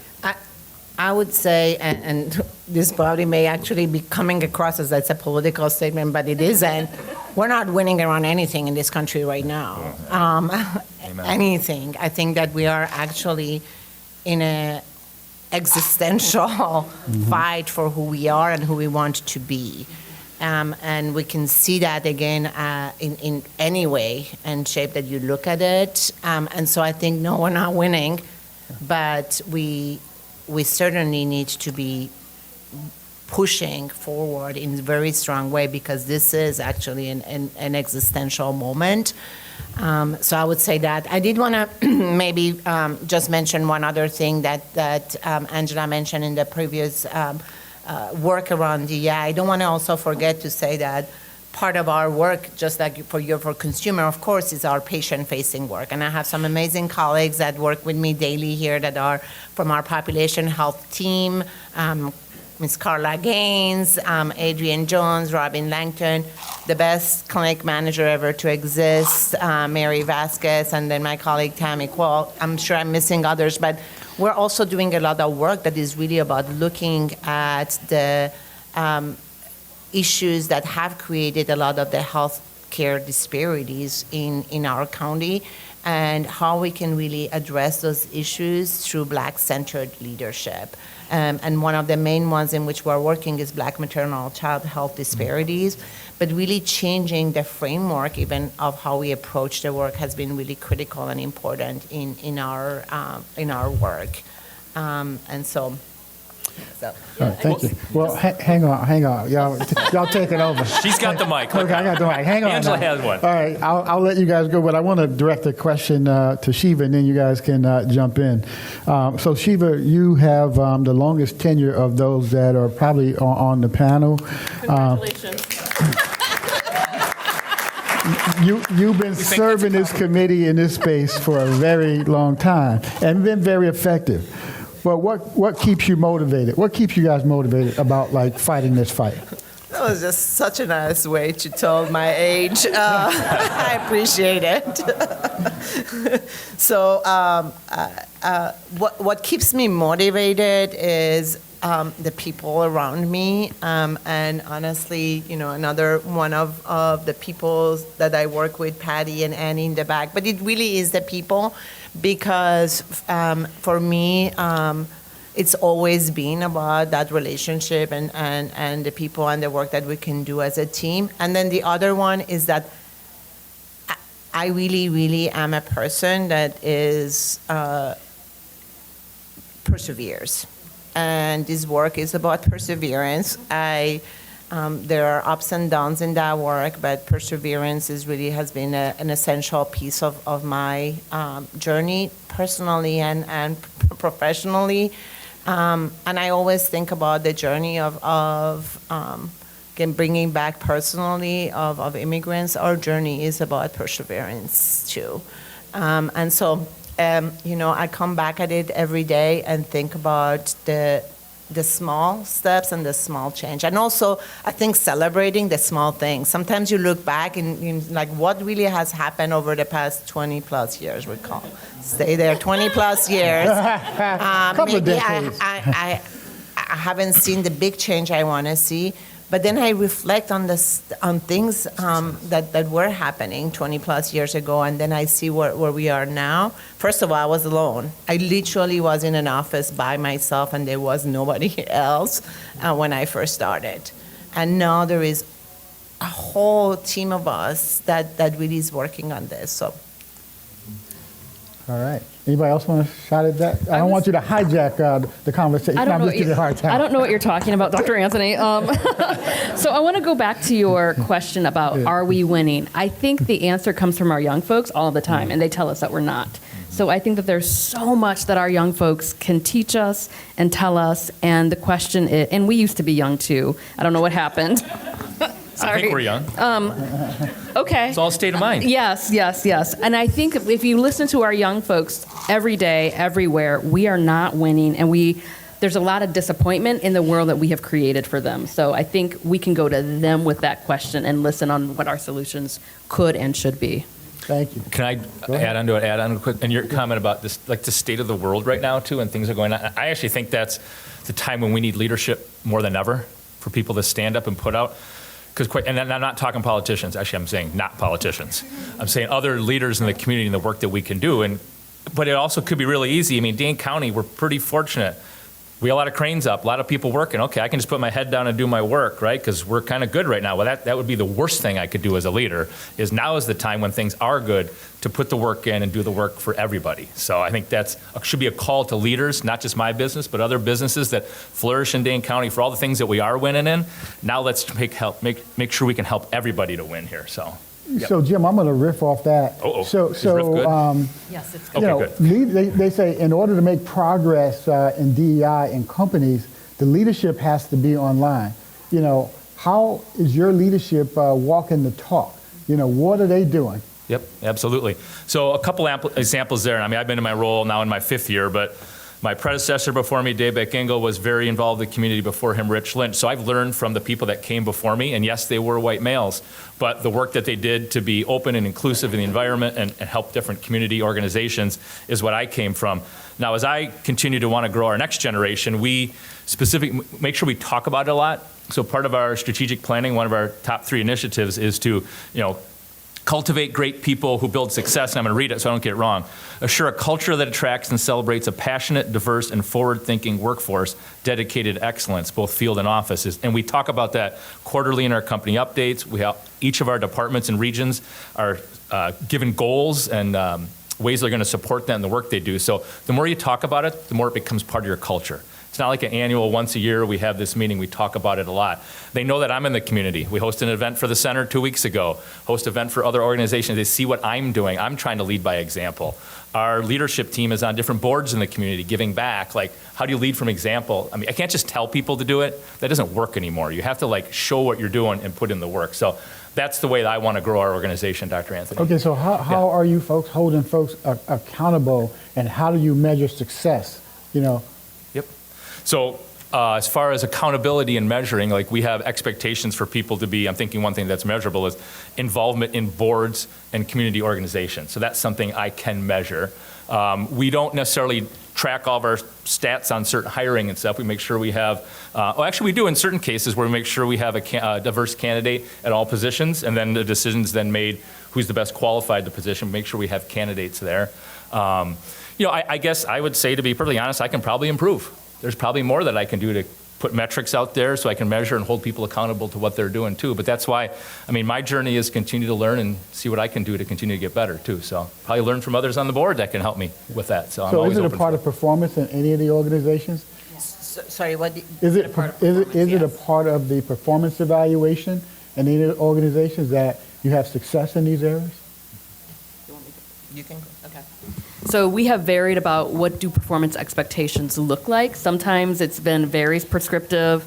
I would say, and this probably may actually be coming across as that's a political statement, but it isn't. We're not winning around anything in this country right now. Anything. I think that we are actually in an existential fight for who we are and who we want to be. And we can see that again in any way and shape that you look at it. And so I think, no, we're not winning, but we certainly need to be pushing forward in a very strong way, because this is actually an existential moment. So I would say that. I did want to maybe just mention one other thing that Angela mentioned in the previous work around DEI. I don't want to also forget to say that part of our work, just like for consumer, of course, is our patient-facing work. And I have some amazing colleagues that work with me daily here that are from our population health team, Ms. Carla Gaines, Adrienne Jones, Robin Langton, the best clinic manager ever to exist, Mary Vasquez, and then my colleague Tammy Quall. I'm sure I'm missing others, but we're also doing a lot of work that is really about looking at the issues that have created a lot of the healthcare disparities in our county, and how we can really address those issues through Black-centered leadership. And one of the main ones in which we're working is Black maternal child health disparities, but really changing the framework even of how we approach the work has been really critical and important in our work. And so. All right, thank you. Well, hang on. Y'all take it over. She's got the mic. Okay, I got the mic. Hang on. Angela now. has one. All right, I'll let you guys go, but I want to direct a question to Shiva, and then you guys can jump in. So, Shiva, you have the longest tenure of those that are probably on the panel. Congratulations. You've been serving this committee in this space for a very long time and been very effective. But what keeps you motivated? What keeps you guys motivated about like fighting this fight? That was just such a nice way to tell my age. I appreciate it. So what keeps me motivated is the people around me. And honestly, another one of the people that I work with, Patty and Annie in the back. But it really is the people, because for me, it's always been about that relationship and the people and the work that we can do as a team. And then the other one is that I really, really am a person that is perseveres. And this work is about perseverance. There are ups and downs in that work, but perseverance has been an essential piece of my journey, personally and professionally. And I always think about the journey of bringing back personally of immigrants. Our journey is about perseverance too. And so, I come back at it every day and think about the small steps and the small change. And also, I think celebrating the small things. Sometimes you look back and like, what really has happened over the past 20 plus years, we call. Stay there 20 plus years. Couple of decades. I haven't seen the big change I want to see. But then I reflect on things that were happening 20 plus years ago, and then I see where we are now. First of all, I was alone. I literally was in an office by myself, and there was nobody else when I first started. And now there is a whole team of us that really is working on this. So. All right. Anybody else want to shot at that? I don't want you to hijack the conversation. I don't know I'm just giving you a hard time. I don't know what you're talking about, Dr. Anthony. So I want to go back to your question about are we winning? I think the answer comes from our young folks all the time, and they tell us that we're not. So I think that there's so much that our young folks can teach us and tell us, and the question is, and we used to be young too. I don't know what happened. Sorry. I think we're young. Okay. It's all state of mind. Yes. And I think if you listen to our young folks every day, everywhere, we are not winning, and there's a lot of disappointment in the world that we have created for them. So I think we can go to them with that question and listen on what our solutions could and should be. Thank you. Can I add on quick? And your comment about this, like the state of the world right now too, and things are going on. I actually think that's the time when we need leadership more than ever for people to stand up and put out. And I'm not talking politicians. Actually, I'm saying not politicians. I'm saying other leaders in the community and the work that we can do. But it also could be really easy. I mean, Dane County, we're pretty fortunate. We have a lot of cranes up, a lot of people working. Okay, I can just put my head down and do my work, right? Because we're kind of good right now. Well, that would be the worst thing I could do as a leader, is now is the time when things are good to put the work in and do the work for everybody. So I think that should be a call to leaders, not just my business, but other businesses that flourish in Dane County for all the things that we are winning in. Now let's make sure we can help everybody to win here. So. Yep. So, Jim, I'm going to riff off that. Yes, it's good. They say in order to make progress in DEI in companies, the leadership has to be online. how is your leadership walking the talk? What are they doing? Yep, absolutely. So a couple examples there. I mean, I've been in my role now in my 5th year, but my predecessor before me, Dave Beck-Engel, was very involved in the community before him, Rich Lynch. So I've learned from the people that came before me, and yes, they were white males, but the work that they did to be open and inclusive in the environment and help different community organizations is what I came from. Now, as I continue to want to grow our next generation, we make sure we talk about it a lot. So part of our strategic planning, one of our top 3 initiatives is to, cultivate great people who build success, and I'm going to read it so I don't get it wrong. Assure a culture that attracts and celebrates a passionate, diverse, and forward-thinking workforce dedicated to excellence, both field and offices. And we talk about that quarterly in our company updates. Each of our departments and regions are given goals and ways they're going to support that in the work they do. So the more you talk about it, the more it becomes part of your culture. It's not like an annual, once a year, we have this meeting, we talk about it a lot. They know that I'm in the community. We hosted an event for the center 2 weeks ago, host an event for other organizations. They see what I'm doing. I'm trying to lead by example. Our leadership team is on different boards in the community, giving back. Like, how do you lead from example? I mean, I can't just tell people to do it. That doesn't work anymore. You have to show what you're doing and put in the work. So that's the way that I want to grow our organization, Dr. Anthony. Okay, so how are you folks holding folks accountable, and how do you measure success? Yep. So as far as accountability and measuring, we have expectations for people to be, I'm thinking one thing that's measurable is involvement in boards and community organizations. So that's something I can measure. We don't necessarily track all of our stats on certain hiring and stuff. We make sure we have, actually we do in certain cases where we make sure we have a diverse candidate at all positions, and then the decision's then made who's the best qualified the position, make sure we have candidates there. I guess I would say, to be perfectly honest, I can probably improve. There's probably more that I can do to put metrics out there so I can measure and hold people accountable to what they're doing too. But that's why, my journey is continue to learn and see what I can do to continue to get better too. So probably learn from others on the board that can help me with that. So I'm always is it open a part for of performance in any of the organizations? Sorry, what? Is it a part of the performance evaluation in any of the organizations that you have success in these areas? You can go. Okay. So we have varied about what do performance expectations look like. Sometimes it's been very prescriptive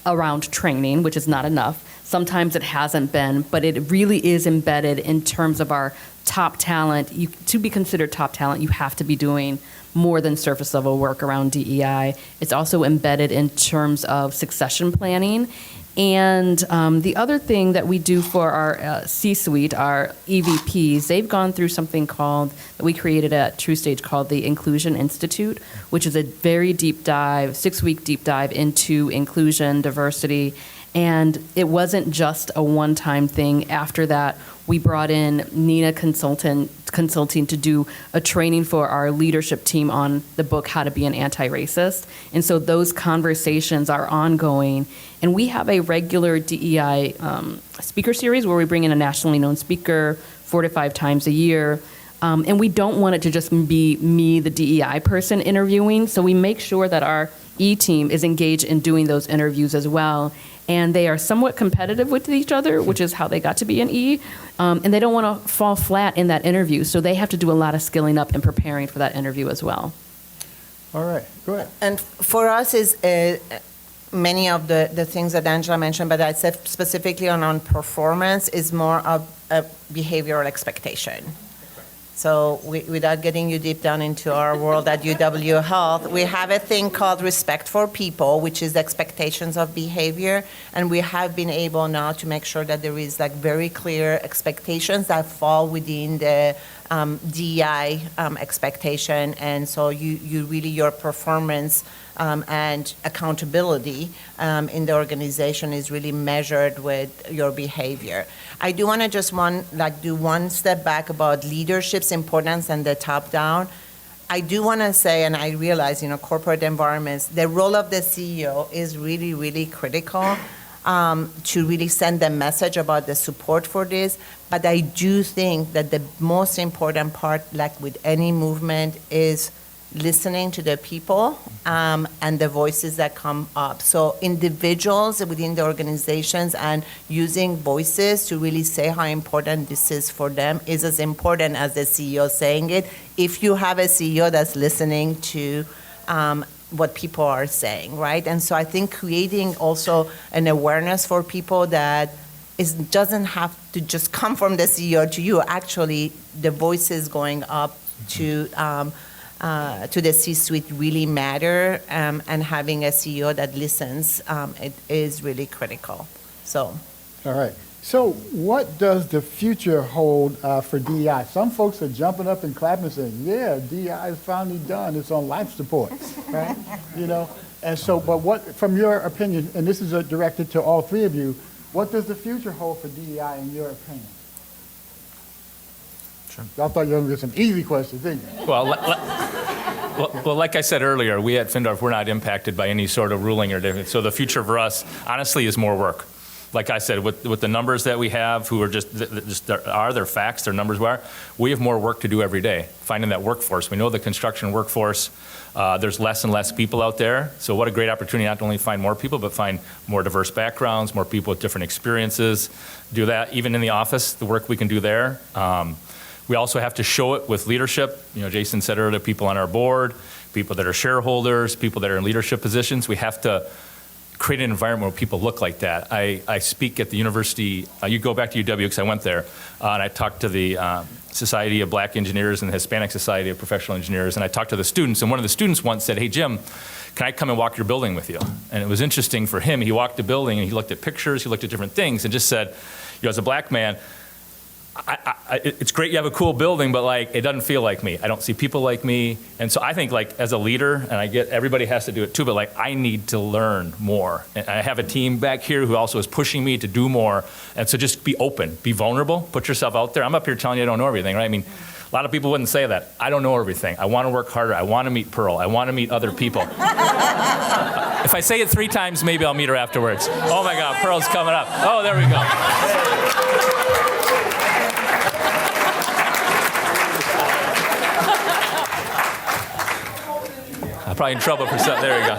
around training, which is not enough. Sometimes it hasn't been, but it really is embedded in terms of our top talent. To be considered top talent, you have to be doing more than surface level work around DEI. It's also embedded in terms of succession planning. And the other thing that we do for our C-suite, our EVPs, they've gone through something that we created at TrueStage called the Inclusion Institute, which is a very deep dive, 6-week deep dive into inclusion, diversity. And it wasn't just a one-time thing. After that, we brought in Nina Consulting to do a training for our leadership team on the book, How to Be an Anti-Racist. And so those conversations are ongoing. And we have a regular DEI speaker series where we bring in a nationally known speaker 4 to 5 times a year. And we don't want it to just be me, the DEI person, interviewing. So we make sure that our E-team is engaged in doing those interviews as well. And they are somewhat competitive with each other, which is how they got to be an E. And they don't want to fall flat in that interview. So they have to do a lot of skilling up and preparing for that interview as well. All right, go ahead. And for us is many of the things that Angela mentioned, but I said specifically on performance is more of a behavioral expectation. So without getting you deep down into our world at UW Health, we have a thing called respect for people, which is expectations of behavior. And we have been able now to make sure that there is very clear expectations that fall within the DEI expectation. And so you really, your performance and accountability in the organization is really measured with your behavior. I do want to just do one step back about leadership's importance and the top down. I do want to say, and I realize, corporate environments, the role of the CEO is really, really critical to really send a message about the support for this. But I do think that the most important part, like with any movement, is listening to the people and the voices that come up. So individuals within the organizations and using voices to really say how important this is for them is as important as the CEO saying it. If you have a CEO that's listening to what people are saying, right? And so I think creating also an awareness for people that doesn't have to just come from the CEO to you. Actually, the voices going up to the C-suite really matter, and having a CEO that listens, it is really critical. So, All right. So what does the future hold for DEI? Some folks are jumping up and clapping and saying, yeah, DEI is finally done. It's on life support, right? You know, and so, but what, from your opinion, and this is directed to all three of you, what does the future hold for DEI in your opinion? Sure. Y'all thought you were going to get some easy questions, didn't you? Well, well, like I said earlier, we at Findorf, we're not impacted by any sort of ruling or different. So the future for us, honestly, is more work. Like I said, with the numbers that we have, who are they're facts, they're numbers we have more work to do every day, finding that workforce. We know the construction workforce, there's less and less people out there. So what a great opportunity not to only find more people, but find more diverse backgrounds, more people with different experiences. Do that even in the office, the work we can do there. We also have to show it with leadership. You know, Jason said earlier, people on our board, people that are shareholders, people that are in leadership positions. We have to create an environment where people look like that. I speak at the university, you go back to UW because I went there, and I talked to the Society of Black Engineers and the Hispanic Society of Professional Engineers, and I talked to the students, and one of the students once said, hey, Jim, can I come and walk your building with you? And it was interesting for him. He walked the building, and he looked at pictures, he looked at different things, and just said, you know, as a black man, it's great you have a cool building, but like it doesn't feel like me. I don't see people like me. And so I think like as a leader, and I get everybody has to do it too, but like I need to learn more. And I have a team back here who also is pushing me to do more. And so just be open, be vulnerable, put yourself out there. I'm up here telling you I don't know everything, right? I mean, a lot of people wouldn't say that. I don't know everything. I want to work harder. I want to meet Pearl. I want to meet other people. If I say it 3 times, maybe I'll meet her afterwards. Oh my God, Pearl's coming up. Oh, there we go. I'm probably in trouble for something. There you go.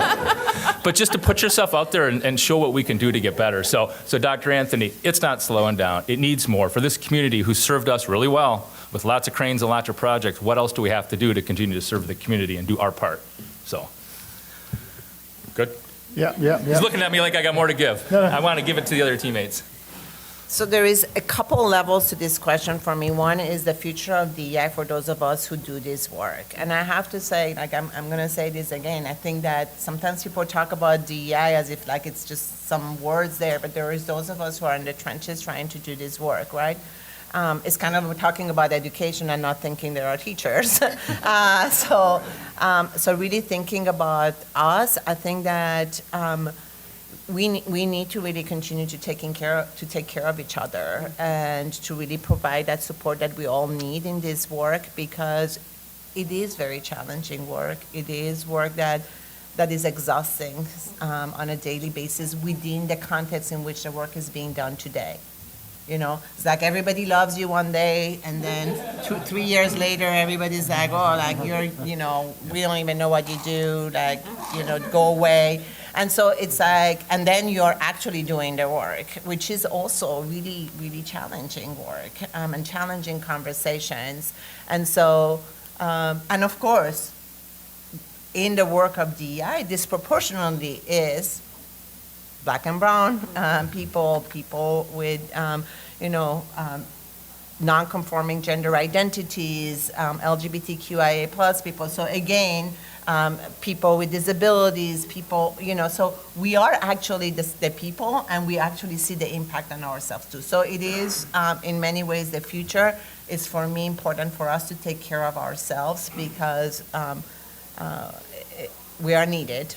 But just to put yourself out there and show what we can do to get better. So Dr. Anthony, it's not slowing down. It needs more. For this community who served us really well with lots of cranes and lots of projects, what else do we have to do to continue to serve the community and do our part? So, good? Yeah. He's looking at me like I got more to give. I want to give it to the other teammates. So there is a couple levels to this question for me. One is the future of DEI for those of us who do this work. And I have to say, like I'm going to say this again, I think that sometimes people talk about DEI as if like it's just some words there, but there is those of us who are in the trenches trying to do this work, right? It's kind of talking about education and not thinking there are teachers. So really thinking about us, I think that we need to really continue to take care of each other and to really provide that support that we all need in this work, because it is very challenging work. It is work that is exhausting on a daily basis within the context in which the work is being done today. You know, it's like everybody loves you one day, and then 3 years later, everybody's like, oh, like we don't even know what you do, like, go away. And so it's like, and then you're actually doing the work, which is also really, really challenging work and challenging conversations. And so, and of course, in the work of DEI, disproportionately is Black and brown people with, non-conforming gender identities, LGBTQIA plus people. So again, people with disabilities, people, so we are actually the people, and we actually see the impact on ourselves too. So it is, in many ways, the future is, for me, important for us to take care of ourselves, because we are needed.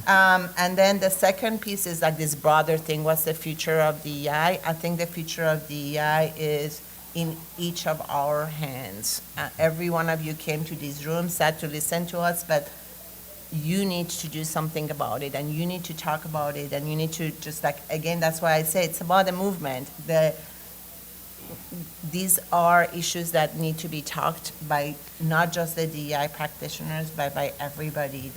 And then the second piece is like this broader thing, what's the future of DEI? I think the future of DEI is in each of our hands. Every one of you came to this room, sat to listen to us, but you need to do something about it, and you need to talk about it, and you need to just again, that's why I say it's about the movement. These are issues that need to be talked by not just the DEI practitioners, but by everybody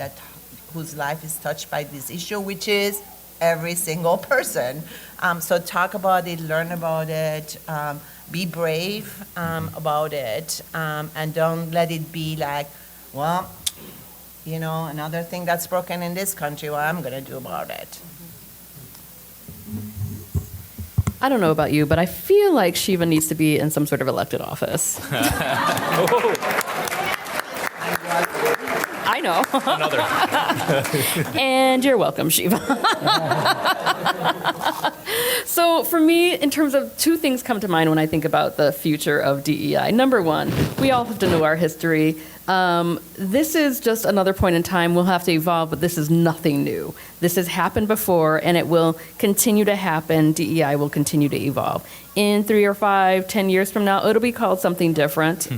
whose life is touched by this issue, which is every single person. So talk about it, learn about it, be brave about it, and don't let it be like, well, another thing that's broken in this country, what I'm going to do about it. I don't know about you, but I feel like Shiva needs to be in some sort of elected office. I know. Another. And you're welcome, Shiva. So for me, in terms of two things come to mind when I think about the future of DEI. Number one, we all have to know our history. This is just another point in time. We'll have to evolve, but this is nothing new. This has happened before, and it will continue to happen. DEI will continue to evolve. In 3 or 5, 10 years from now, it'll be called something different.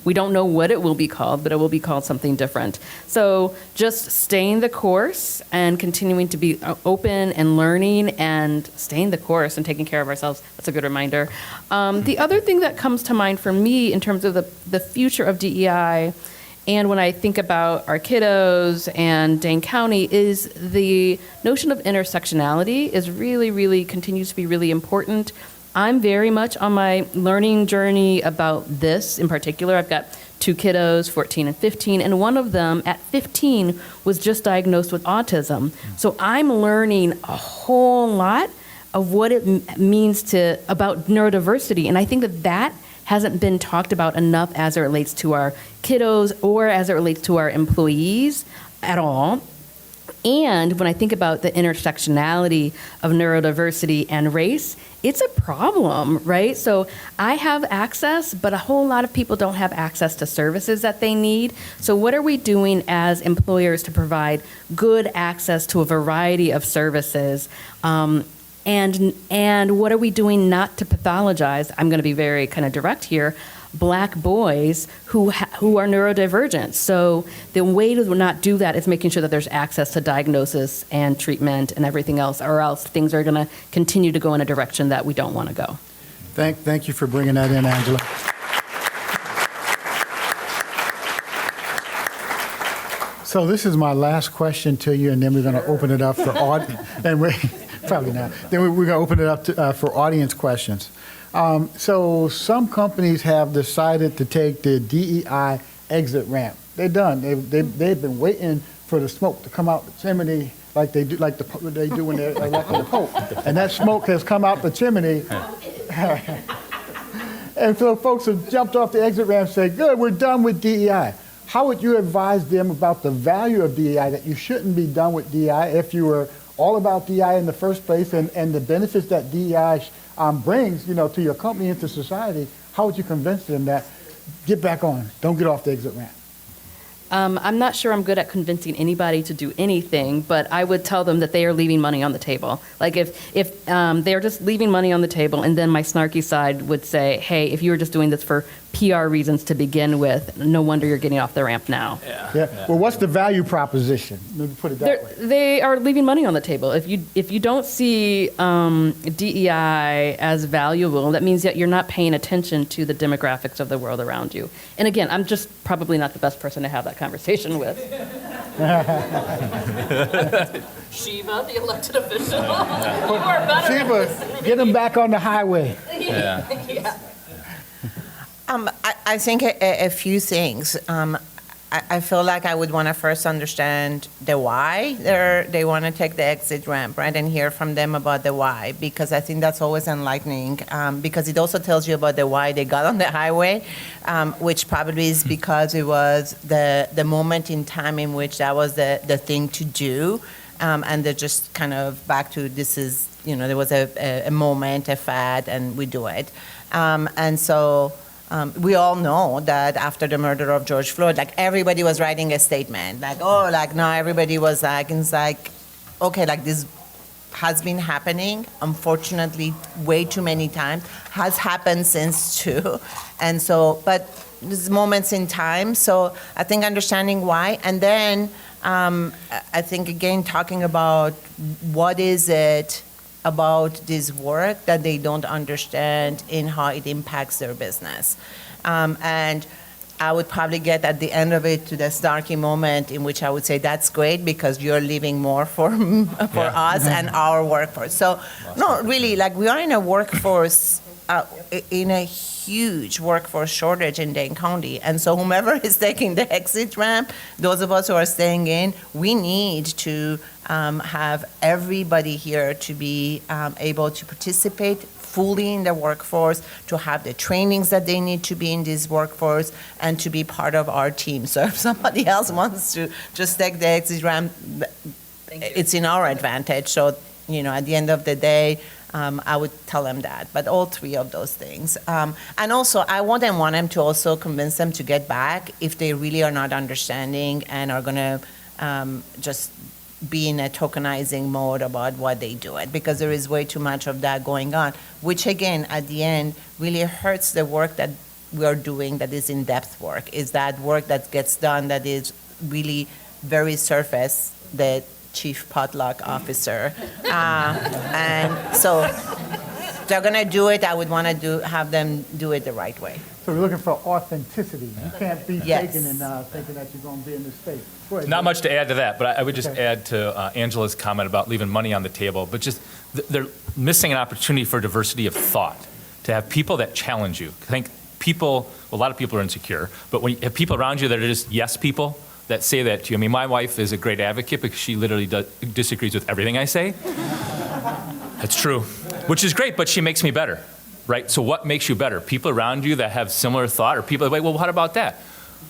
We don't know what it will be called, but it will be called something different. So just staying the course and continuing to be open and learning and staying the course and taking care of ourselves. That's a good reminder. The other thing that comes to mind for me in terms of the future of DEI, and when I think about our kiddos and Dane County, is the notion of intersectionality is really continues to be really important. I'm very much on my learning journey about this in particular. I've got 2 kiddos, 14 and 15, and one of them at 15 was just diagnosed with autism. So I'm learning a whole lot of what it means about neurodiversity, and I think that hasn't been talked about enough as it relates to our kiddos or as it relates to our employees at all. And when I think about the intersectionality of neurodiversity and race, it's a problem, right? So I have access, but a whole lot of people don't have access to services that they need. So what are we doing as employers to provide good access to a variety of services? And what are we doing not to pathologize? I'm going to be very kind of direct here. Black boys who are neurodivergent. So the way to not do that is making sure that there's access to diagnosis and treatment and everything else, or else things are going to continue to go in a direction that we don't want to go. Thank you for bringing that in, Angela. So this is my last question to you, and then we're going to open it up for probably not. Then we're going to open it up for audience questions. So some companies have decided to take the DEI exit ramp. They're done. They've been waiting for the smoke to come out the chimney like they do when they're electing the Pope. And that smoke has come out the chimney. And so folks have jumped off the exit ramp and said, good, we're done with DEI. How would you advise them about the value of DEI, that you shouldn't be done with DEI if you were all about DEI in the first place and the benefits that DEI brings, to your company and to society? How would you convince them that get back on, don't get off the exit ramp? I'm not sure I'm good at convincing anybody to do anything, but I would tell them that they are leaving money on the table. Like if they're just leaving money on the table, and then my snarky side would say, hey, if you were just doing this for PR reasons to begin with, no wonder you're getting off the ramp now. Yeah. Well, what's the value proposition? Let me put it that way. They are leaving money on the table. If you don't see DEI as valuable, that means that you're not paying attention to the demographics of the world around you. And again, I'm just probably not the best person to have that conversation with. Shiva, the elected official. You are better. Shiva, get them back on the highway. Yeah. I think a few things. I feel like I would want to first understand the why they want to take the exit ramp, right, and hear from them about the why, because I think that's always enlightening, because it also tells you about the why they got on the highway, which probably is because it was the moment in time in which that was the thing to do, and they're just kind of back to this is, there was a moment, a fad, and we do it. And so we all know that after the murder of George Floyd, like everybody was writing a statement, like, oh, like now everybody was like, and it's like, okay, like this has been happening, unfortunately, way too many times, has happened since too. And so, but there's moments in time. So I think understanding why, and then I think again, talking about what is it about this work that they don't understand in how it impacts their business. And I would probably get at the end of it to this darky moment in which I would say, that's great because you're leaving more for us and our workforce. So no, really, like we are in a workforce in a huge workforce shortage in Dane County. And so whomever is taking the exit ramp, those of us who are staying in, we need to have everybody here to be able to participate fully in the workforce, to have the trainings that they need to be in this workforce, and to be part of our team. So if somebody else wants to just take the exit ramp, it's in our advantage. So, at the end of the day, I would tell them that, but all three of those things. And also, I wouldn't want them to also convince them to get back if they really are not understanding and are going to just be in a tokenizing mode about what they do it, because there is way too much of that going on, which again, at the end, really hurts the work that we are doing that is in-depth work, is that work that gets done that is really very surface, the chief potluck officer. And so if they're going to do it, I would want to have them do it the right way. So we're looking for authenticity. You can't be Yes. taken and thinking that you're going to be in this space. Go ahead, Not Jim. much to add to that, but I would just Okay. add to Angela's comment about leaving money on the table, but just they're missing an opportunity for diversity of thought, to have people that challenge you. I think a lot of people are insecure, but when you have people around you that are just yes people, that say that to you. I mean, my wife is a great advocate because she literally disagrees with everything I say. That's true, which is great, but she makes me better, right? So what makes you better? People around you that have similar thought, or people that wait, well, what about that?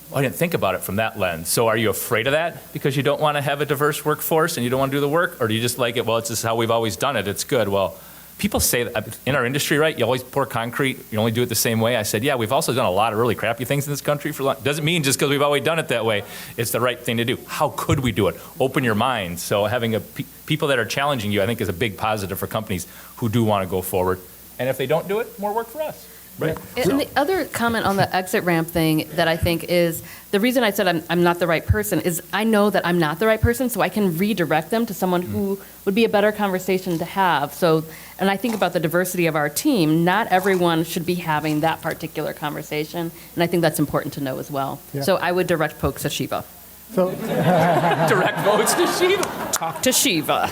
Well, I didn't think about it from that lens. So are you afraid of that because you don't want to have a diverse workforce and you don't want to do the work? Or do you just like it, well, it's just how we've always done it, it's good? Well, people say that in our industry, right, you always pour concrete, you only do it the same way. I said, yeah, we've also done a lot of really crappy things in this country for long. Doesn't mean just because we've always done it that way, it's the right thing to do. How could we do it? Open your mind. So having people that are challenging you, I think, is a big positive for companies who do want to go forward. And if they don't do it, more work for us, right? And the other comment on the exit ramp thing that I think is, the reason I said I'm not the right person is I know that I'm not the right person, so I can redirect them to someone who would be a better conversation to have. So, and I think about the diversity of our team, not everyone should be having that particular conversation, and I think that's important to know as well. Yeah. So I would direct folks to Shiva. So, Direct votes to Shiva. Talk to Shiva.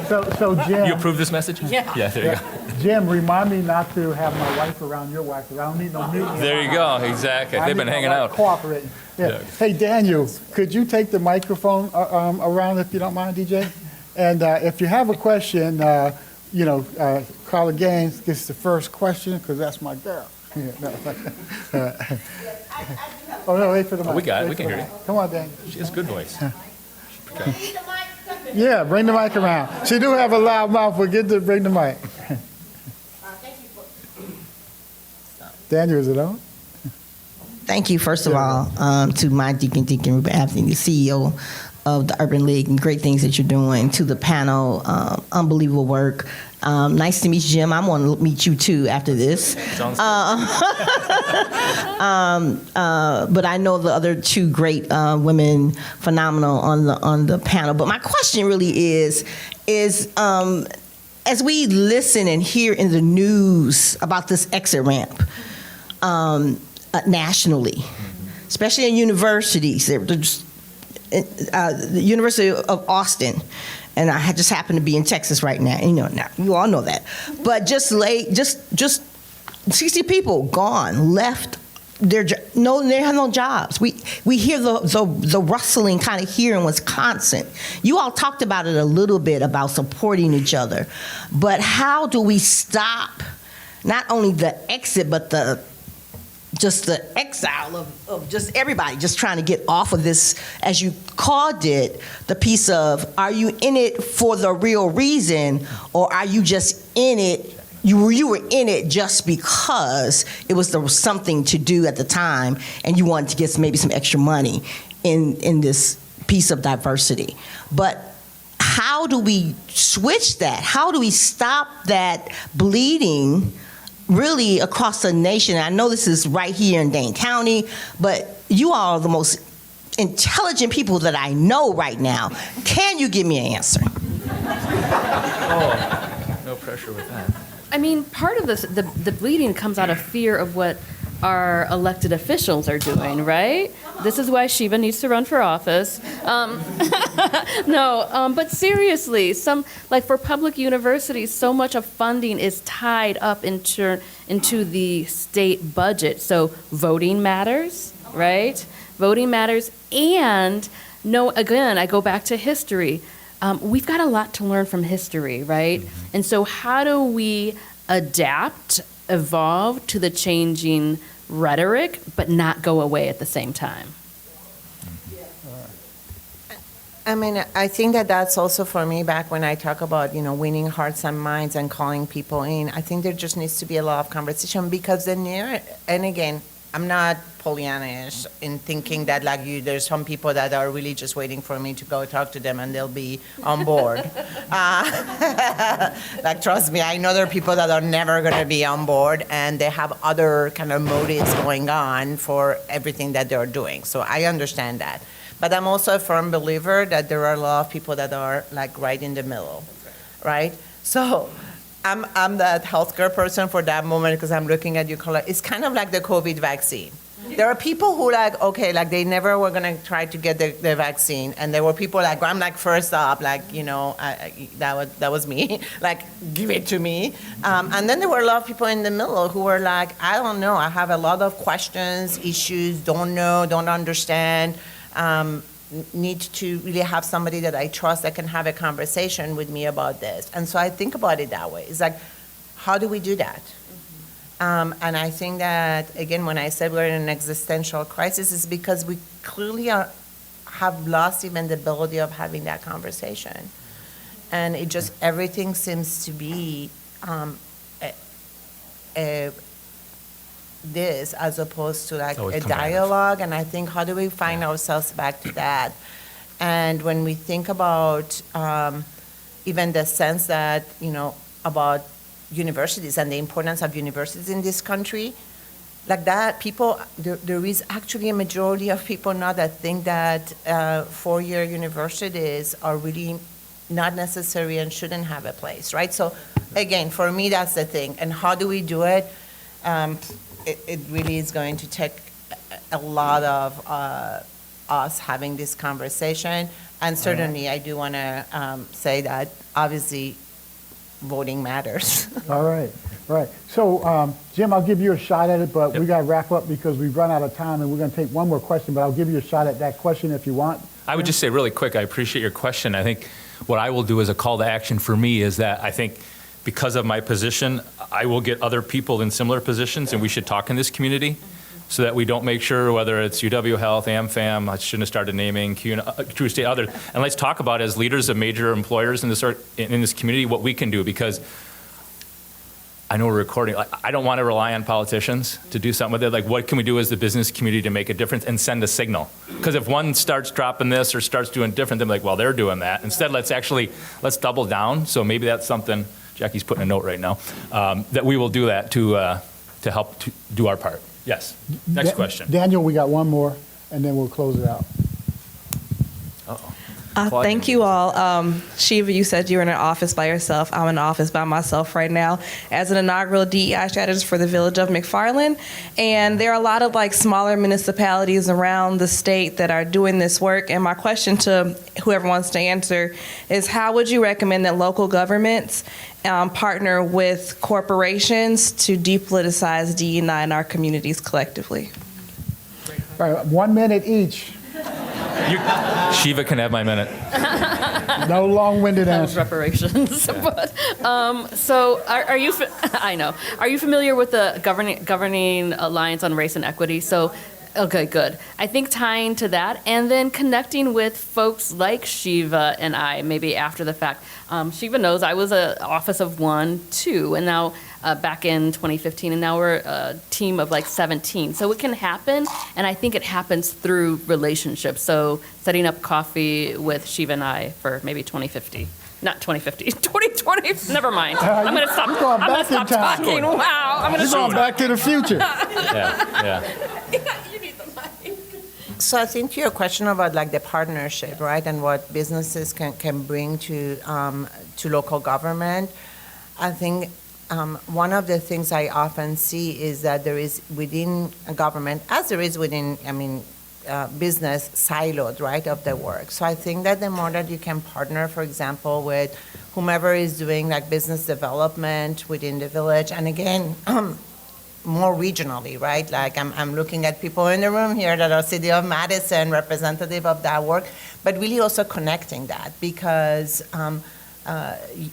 so Jim. You approve this message? Yeah. Yeah, there you go. Jim, remind me not to have my wife around your wife, because I don't need no mutiny. There you go, exactly. I They've need been my hanging wife out. Cooperating. Yeah. Yeah. Hey, Daniel, could you take the microphone around if you don't mind, DJ? And if you have a question, Carla Gaines gets the first question, because that's my girl. Yeah, no. Oh, no, wait for the mic. we got it. Wait We for can the hear mic. Come on, Daniel. She has a good voice. Yeah, bring the mic around. She do have a loud mouth, but bring the mic. Daniel, is it on? Thank you, first of all, to my Deacon Ruben Anthony, the CEO of the Urban League, and great things that you're doing. To the panel, unbelievable work. Nice to meet you, Jim. I'm going to meet you too after this. Sounds But I know the other two great women, phenomenal on the panel. But my question really is as we listen and hear in the news about this exit ramp nationally, especially in universities, the University of Austin. And I just happen to be in Texas right now. Now you all know that. But just 60 people gone, left. They have no jobs. We hear the rustling kind of here in Wisconsin. You all talked about it a little bit about supporting each other, but how do we stop not only the exit but the exile of just everybody just trying to get off of this, as you called it, the piece of, are you in it for the real reason, or are you just in it, you were in it just because there was something to do at the time and you wanted to get maybe some extra money in this piece of diversity. But how do we switch that? How do we stop that bleeding really across the nation? I know this is right here in Dane County, but you all are the most intelligent people that I know right now. Can you give me an answer? Oh, no pressure with that. I mean, part of this, the bleeding comes out of fear of what our elected officials are doing, right? This is why Shiva needs to run for office. But seriously, like for public universities, so much of funding is tied up into the state budget. So voting matters, right? Voting matters. And again, I go back to history. We've got a lot to learn from history, right? And so how do we adapt, evolve to the changing rhetoric, but not go away at the same time? I mean, I think that that's also for me back when I talk about, winning hearts and minds and calling people in. I think there just needs to be a lot of conversation because and again, I'm not Pollyanna-ish in thinking that there's some people that are really just waiting for me to go talk to them and they'll be on board. Trust me, I know there are people that are never going to be on board and they have other kind of motives going on for everything that they're doing. So I understand that. But I'm also a firm believer that there are a lot of people that are right in the middle, right? So I'm that healthcare person for that moment because I'm looking at you. It's kind of like the COVID vaccine. There are people who they never were going to try to get the vaccine, and there were people I'm first up, that was me, give it to me. And then there were a lot of people in the middle who were I don't know, I have a lot of questions, issues, don't know, don't understand. Need to really have somebody that I trust that can have a conversation with me about this. And so I think about it that way. It's how do we do that? And I think that, again, when I said we're in an existential crisis, is because we clearly have lost even the ability of having that conversation. And everything seems to be this as opposed to a dialogue. And I think, how do we find ourselves back to that? And when we think about even the sense that, about universities and the importance of universities in this country, there is actually a majority of people now that think that four-year universities are really not necessary and shouldn't have a place, right? So again, for me, that's the thing. And how do we do it? It really is going to take a lot of us having this conversation. And certainly, I do want to say that, obviously, voting matters. All right. So, Jim, I'll give you a shot at it, but we got to wrap up because we've run out of time, and we're going to take one more question, but I'll give you a shot at that question if you want. I would just say really quick, I appreciate your question. I think what I will do as a call to action for me is that I think because of my position, I will get other people in similar positions, and we should talk in this community so that we don't make sure, whether it's UW Health, AmFam, I shouldn't have started naming, True State, others, and let's talk about as leaders of major employers in this community what we can do, because I know we're recording. I don't want to rely on politicians to do something with it. What can we do as the business community to make a difference and send a signal? Because if one starts dropping this or starts doing different, then well, they're doing that. Instead, let's double down. So maybe that's something, Jackie's putting a note right now, that we will do that to help to do our part. Yes. Next question. Daniel, we got one more, and then we'll close it out. Thank you all. Shiva, you said you were in an office by yourself. I'm in an office by myself right now as an inaugural DEI strategist for the village of McFarland. And there are a lot of smaller municipalities around the state that are doing this work. And my question to whoever wants to answer is, how would you recommend that local governments partner with corporations to depoliticize DEI in our communities collectively? All right, 1 minute each. Shiva can have my minute. No long-winded answer. Reparations. But, so are you, I know, are you familiar with the governing Alliance on Race and Equity? So, okay, good. I think tying to that and then connecting with folks like Shiva and I, maybe after the fact. Shiva knows I was an office of 1, 2, and now back in 2015, and now we're a team of 17. So it can happen, and I think it happens through relationships. So setting up coffee with Shiva and I for maybe 2050. Not 2050, 2020, never mind. I'm going to stop talking. Wow. I'm going to going back to the future. Yeah. You need the mic. So I think to your question about the partnership, right, and what businesses can bring to local government, I think one of the things I often see is that there is within a government, as there is within, business, siloed, right, of the work. So I think that the more that you can partner, for example, with whomever is doing like business development within the village, and again, more regionally, right? Like I'm looking at people in the room here that are City of Madison representative of that work, but really also connecting that because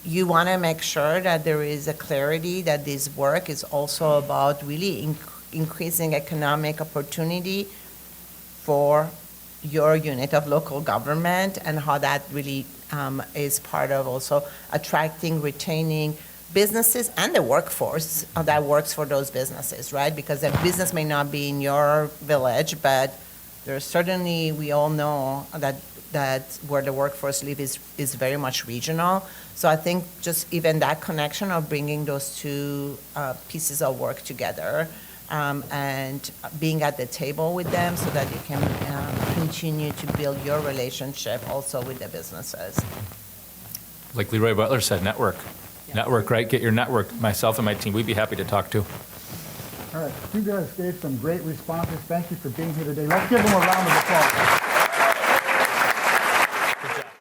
you want to make sure that there is a clarity that this work is also about really increasing economic opportunity for your unit of local government and how that really is part of also attracting, retaining businesses and the workforce that works for those businesses, right? Because the business may not be in your village, but there's certainly, we all know that where the workforce live is very much regional. So I think just even that connection of bringing those two pieces of work together and being at the table with them so that you can continue to build your relationship also with the businesses. Like Leroy Butler said, network. Network, right? Get your network. Myself and my team, we'd be happy to talk to. All right, you guys gave some great responses. Thank you for being here today. Let's give them a round of applause.